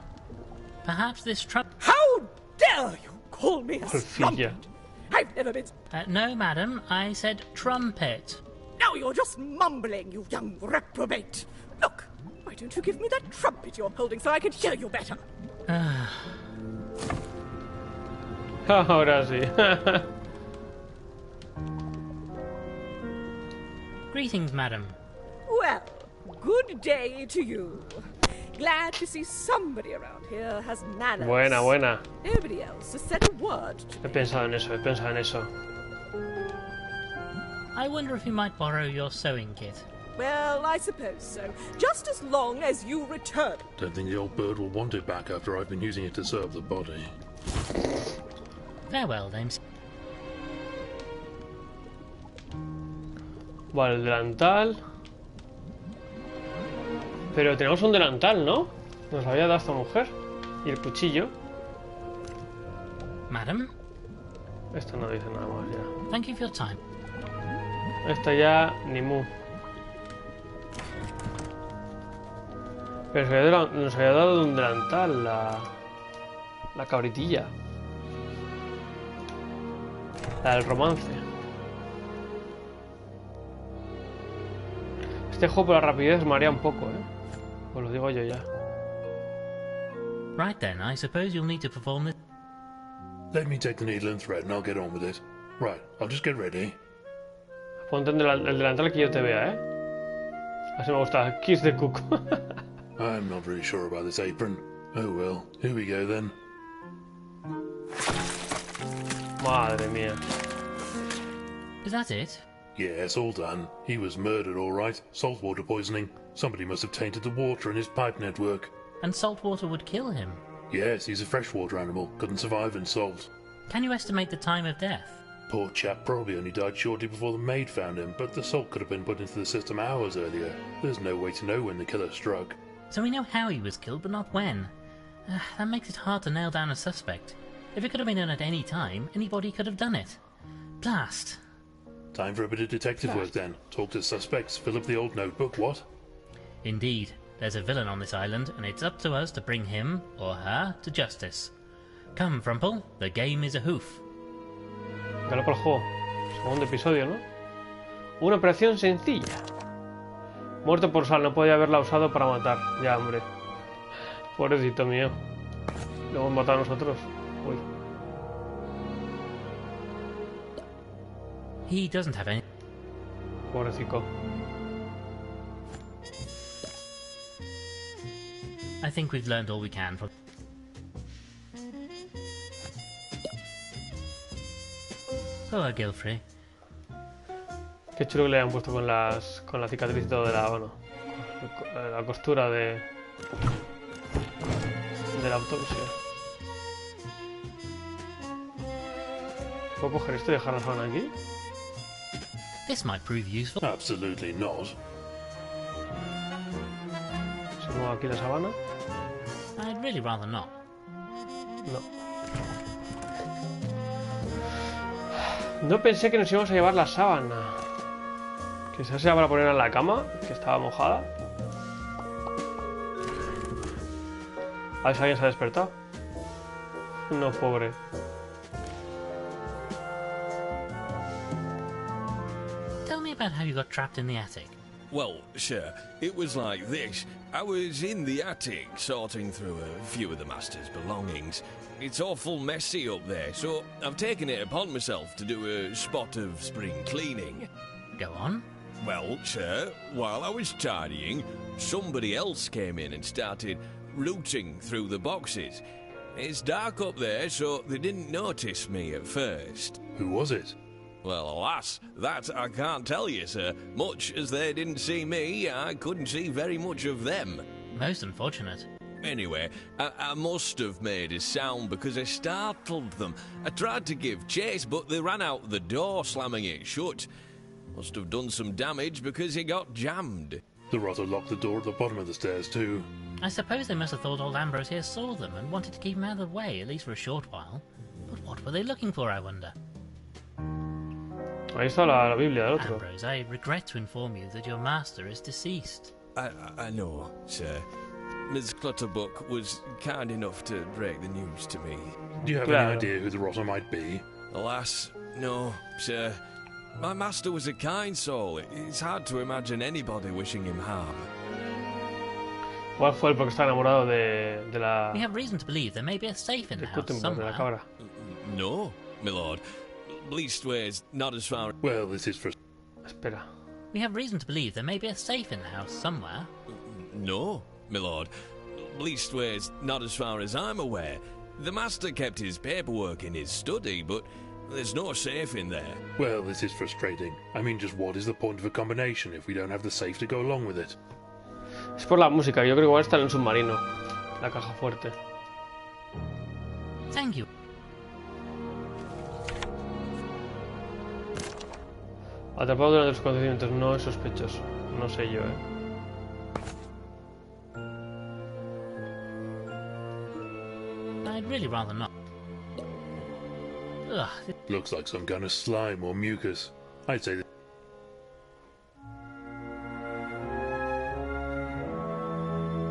S3: Perhaps this trunk...
S5: How dare you call me a
S2: Porfilla.
S5: strumpet? I've never been...
S3: no, madam, I said trumpet.
S5: you're just mumbling, you young reprobate. Look, why don't you give me that trumpet you're holding so I can hear you better?
S2: Ahora sí.
S3: Greetings, madam.
S5: Well, good day to you. Glad to see somebody around here has manners.
S2: Buena, buena.
S5: Nobody else has said a word to
S2: He
S5: me.
S2: pensado en eso.
S3: I wonder if you might borrow your sewing kit.
S5: Well, I suppose so. Just as long as you return.
S4: Don't think the old bird will want it back after I've been using it to sew up the body.
S3: Farewell, dames.
S2: Vale, el delantal. Pero tenemos un delantal, ¿no? Nos había dado esta mujer. Y el cuchillo.
S3: Madam,
S2: Esto no dice nada más ya.
S3: thank you for your time.
S2: Esta ya ni mu. Pero nos había dado un delantal la cabritilla. La del romance. Este juego por la rapidez marea un poco, Os lo digo yo ya.
S3: Right then, I suppose you'll need to perform this.
S4: Let me take the needle and thread and I'll get on with it. Right, I'll just get ready.
S2: Ponte el delantal que yo te vea, Así me gusta. Kiss the cook.
S4: I'm not really sure about this apron. Oh well, here we go then.
S2: Madre mía.
S3: Is that it?
S4: Yes, all done. He was murdered, all right. Saltwater poisoning. Somebody must have tainted the water in his pipe network.
S3: And salt water would kill him.
S4: Yes, he's a freshwater animal. Couldn't survive in salt.
S3: Can you estimate the time of death?
S4: Poor chap probably only died shortly before the maid found him, but the salt could have been put into the system hours earlier. There's no way to know when the killer struck.
S3: So we know how he was killed, but not when. That makes it hard to nail down a suspect. If it could have been done at any time, anybody could have done it. Blast.
S4: Time for a bit of detective work then. Talk to suspects, fill up the old notebook, what?
S3: Indeed, there's a villain on this island, and it's up to us to bring him, or her, to justice. Come, Frumple, the game is a hoof.
S2: Galo por el juego. Segundo episodio, ¿no? Una operación sencilla. Muerto por sal, no podía haberla usado para matar. Ya, hombre. Pobrecito mío. Lo hemos matado a nosotros. Uy.
S3: He doesn't have any.
S2: Pobrecico.
S3: I think we've learned all we can from. Poor Gilfrey.
S2: Qué chulo que le hayan puesto con la cicatriz y todo de la, bueno, la costura de la autopsia. ¿Puedo coger esto y dejar la sábana aquí?
S3: This might prove useful.
S4: Absolutely not.
S2: ¿Se mueve aquí la sábana?
S3: I'd really rather not.
S2: No. No pensé que nos íbamos a llevar la sábana. Quizás sea para ponerla en la cama, que estaba mojada. A ver si alguien se ha despertado. No, pobre.
S3: Tell me about how you got trapped in the attic.
S10: Well, sure. It was like this. I was in the attic sorting through a few of the master's belongings. It's awful messy up there, so I've taken it upon myself to do a spot of spring cleaning.
S3: Go on.
S10: Well, sir, while I was tidying, somebody else came in and started rooting through the boxes. It's dark up there, so they didn't notice me at first.
S4: Who was it?
S10: Well, alas, that I can't tell you, sir. Much as they didn't see me, I couldn't see very much of them.
S3: Most unfortunate.
S10: Anyway, I must have made a sound because I startled them. I tried to give chase, but they ran out the door, slamming it shut. Must have done some damage because it got jammed.
S4: The rotter locked the door at the bottom of the stairs too.
S3: I suppose they must have thought old Ambrose here saw them and wanted to keep him out of the way, at least for a short while. But what were they looking for, I wonder?
S2: Ahí está la Biblia del otro.
S3: Ambrose, I regret to inform you that your master is deceased.
S10: I know, sir. Ms. Clutterbuck was kind enough to break the news to me.
S4: Do you have any idea who the rotter might be?
S10: Alas, no, sir.
S6: My master was a kind soul. It's hard to imagine anybody wishing him harm.
S2: ¿Cuál fue el porque está enamorado de la...
S3: We have reason to believe there may be a safe in the house
S2: de la
S3: somewhere.
S2: cabra?
S6: No, my lord. Leastways, not as far...
S4: Well, this is for...
S2: Espera.
S3: We have reason to believe there may be a safe in the house somewhere.
S6: No, my lord. Leastways, not as far as I'm aware. The master kept his paperwork in his study, but there's no safe in there.
S4: Well, this is frustrating. I mean, just what is the point of a combination if we don't have the safe to go along with it?
S2: Es por la música, yo creo que igual está en el submarino. La caja fuerte.
S3: Thank you.
S2: Atrapado durante los acontecimientos, no es sospechoso. No sé yo,
S3: I'd really rather not. Ugh,
S4: Looks like some kind of slime or mucus. I'd say that...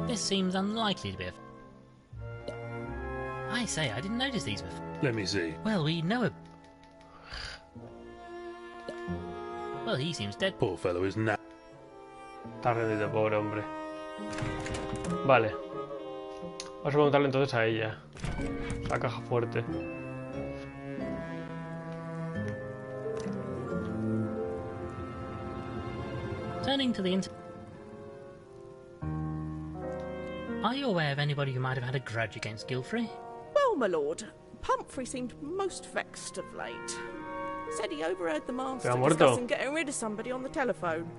S3: this seems unlikely to be a... I say, I didn't notice these before.
S4: Let me see.
S3: Well, we know it. Well, he seems dead.
S4: Poor fellow is now...
S2: Está rendido, pobre hombre. Vale. Vamos a preguntarle entonces a ella. La caja fuerte.
S3: Turning to the Are you aware of anybody who might have had a grudge against Gilfrey?
S5: Well, my lord, Pumphrey seemed most vexed of late. Said he overheard the master discussing getting rid of somebody on the telephone.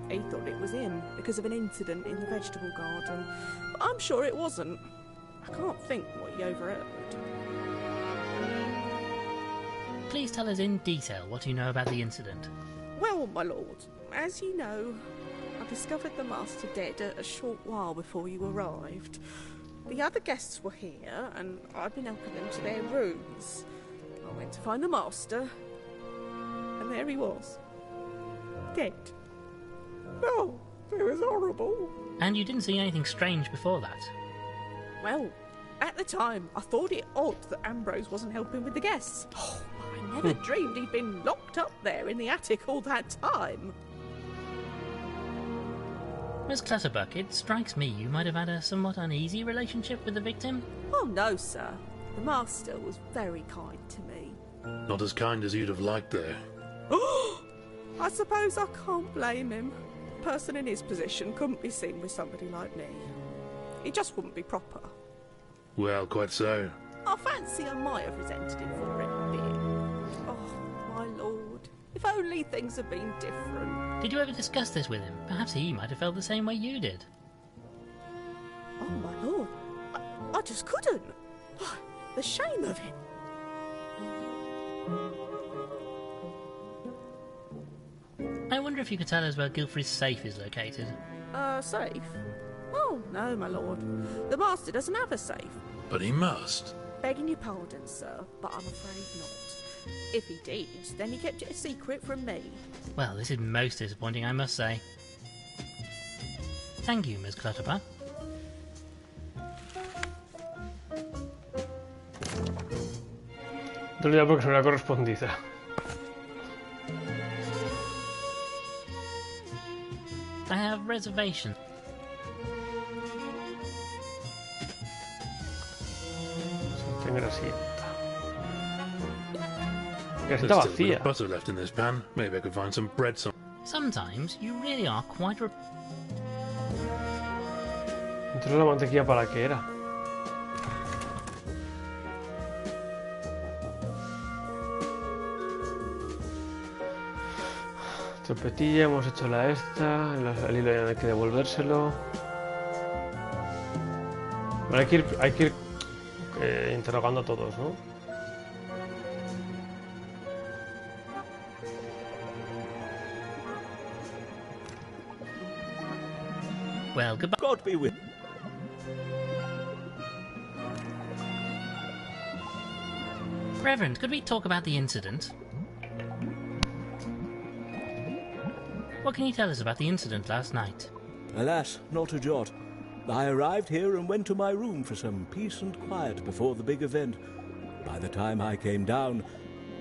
S5: He thought it was him because of an incident in the vegetable garden. But I'm sure it wasn't. I can't think what he overheard.
S3: Please tell us in detail what you know about the incident.
S5: Well, my lord, as you know, I discovered the master dead a short while before you arrived. The other guests were here, and I'd been helping them to their rooms. I went to find the master, and there he was. Dead. Oh, it was horrible.
S3: And you didn't see anything strange before that?
S5: Well, at the time, I thought it odd that Ambrose wasn't helping with the guests. Oh, I never dreamed he'd been locked up there in the attic all that time.
S3: Miss Clutterbuck, it strikes me you might have had a somewhat uneasy relationship with the victim.
S5: Oh, no, sir. The master was very kind to me.
S4: Not as kind as you'd have liked there.
S5: I suppose I can't blame him. A person in his position couldn't be seen with somebody like me. He just wouldn't be proper.
S4: Well, quite so.
S5: I fancy I might have resented him for it a bit. Oh, my lord. If only things had been different.
S3: Did you ever discuss this with him? Perhaps he might have felt the same way you did.
S5: Oh, my lord. I just couldn't. Oh, the shame of it.
S3: I wonder if you could tell us where Gilfrey's safe is located.
S5: Safe? Oh, no, my lord. The master doesn't have a safe.
S4: But he must.
S5: Begging your pardon, sir, but I'm afraid not. If he did, then he kept it a secret from me.
S3: Well, this is most disappointing, I must say. Thank you, Miss Clutterbuck.
S2: En realidad porque soy una correspondiza.
S3: I have reservations.
S2: Tengo grasienta.
S4: There's
S2: Está
S4: still a bit
S2: vacía.
S4: of butter left in this pan. Maybe I could find some bread some...
S3: Sometimes you really are quite...
S2: Entonces la mantequilla para qué era. Trompetilla, hemos hecho la esta, el hilo ya no hay que devolvérselo. Bueno, hay que ir interrogando a todos, ¿no?
S3: Well, goodbye.
S8: God be with...
S3: Reverend, could we talk about the incident? What can you tell us about the incident last night?
S8: Alas, not a jot. I arrived here and went to my room for some peace and quiet before the big event. By the time I came down,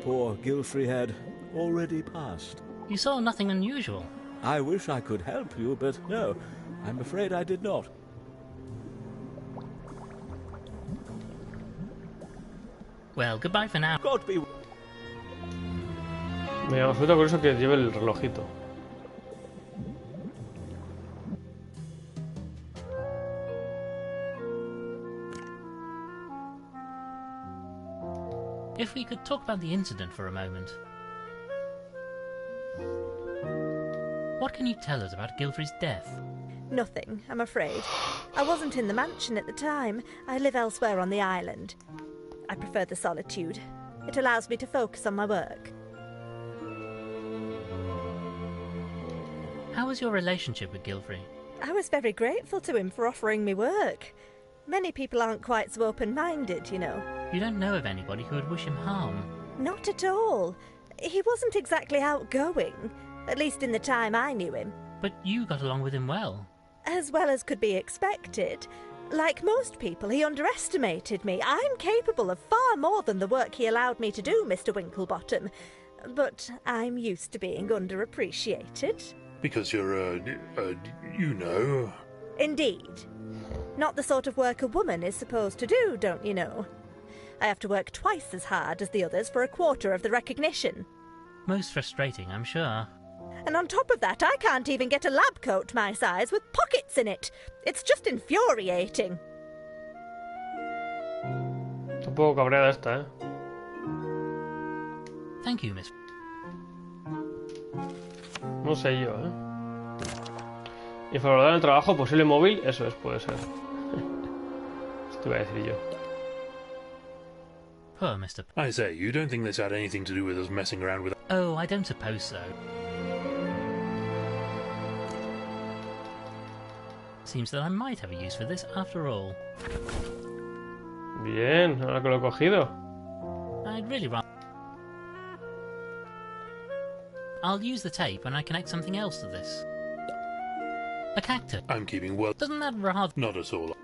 S8: poor Gilfrey had already passed.
S3: You saw nothing unusual.
S8: I wish I could help you, but no, I'm afraid I did not.
S3: Well, goodbye for now.
S8: God be...
S2: Me resulta curioso que lleve el relojito.
S3: If we could talk about the incident for a moment. What can you tell us about Gilfrey's death?
S7: Nothing, I'm afraid. I wasn't in the mansion at the time. I live elsewhere on the island. I prefer the solitude. It allows me to focus on my work.
S3: How was your relationship with Gilfrey?
S7: I was very grateful to him for offering me work. Many people aren't quite so open-minded, you know.
S3: You don't know of anybody who would wish him harm.
S7: Not at all. He wasn't exactly outgoing, at least in the time I knew him.
S3: But you got along with him well.
S7: As well as could be expected. Like most people, he underestimated me. I'm capable of far more than the work he allowed me to do, Mr. Winklebottom. But I'm used to being underappreciated.
S4: Because you're, you know...
S7: Indeed. Not the sort of work a woman is supposed to do, don't you know? I have to work twice as hard as the others for a quarter of the recognition.
S3: Most frustrating, I'm sure.
S7: And on top of that, I can't even get a lab coat my size with pockets in it. It's just infuriating.
S2: Un poco cabreada esta, ¿eh?
S3: Thank you, Miss.
S2: No sé yo, ¿eh? Infravalorar el trabajo, posible móvil, eso es, puede ser. Esto iba a decir yo.
S3: Poor Mr.
S4: I say, you don't think this had anything to do with us messing around with...
S3: Oh, I don't suppose so. Seems that I might have a use for this after all.
S2: Bien, ahora que lo he cogido.
S3: I'd really rather... I'll use the tape when I connect something else to this. A cactus.
S4: I'm keeping well...
S3: Doesn't that rather...
S4: Not at all.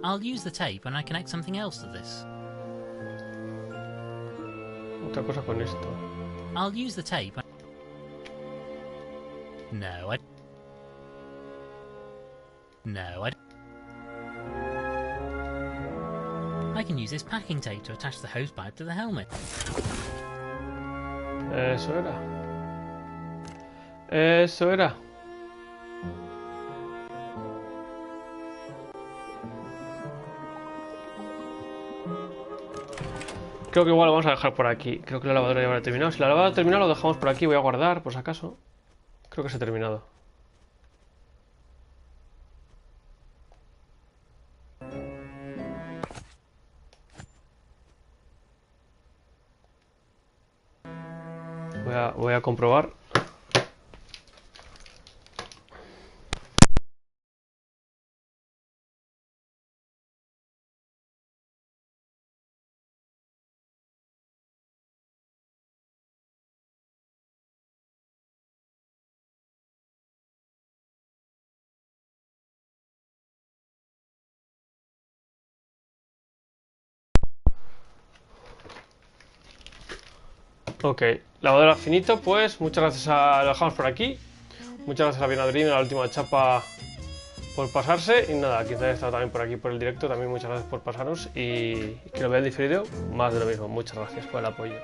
S3: I'll use the tape when I connect something else to this.
S2: Otra cosa con esto.
S3: I'll use the tape... No, I can use this packing tape to attach the hosepipe to the helmet.
S2: Eso era. Eso era. Creo que igual lo vamos a dejar por aquí. Creo que la lavadora ya habrá terminado. Si la lavadora ha terminado, lo dejamos por aquí. Voy a guardar, por si acaso. Creo que se ha terminado. Voy a comprobar. Ok, lavadora finito, pues muchas gracias lo dejamos por aquí. Muchas gracias a Bienaderín, a la última chapa, por pasarse. Y nada, quien haya estado también por aquí por el directo, también muchas gracias por pasaros. Y que lo vean diferido, más de lo mismo. Muchas gracias por el apoyo.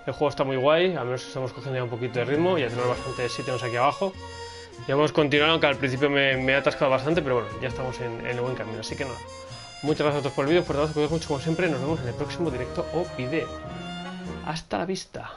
S2: El juego está muy guay, al menos estamos cogiendo ya un poquito de ritmo. Ya tenemos bastantes sitios aquí abajo. Ya hemos continuado, aunque al principio me he atascado bastante, pero bueno, ya estamos en el buen camino. Así que nada, muchas gracias a todos por el vídeo, por todo, cuidaos mucho como siempre. Nos vemos en el próximo directo o vídeo. Hasta la vista.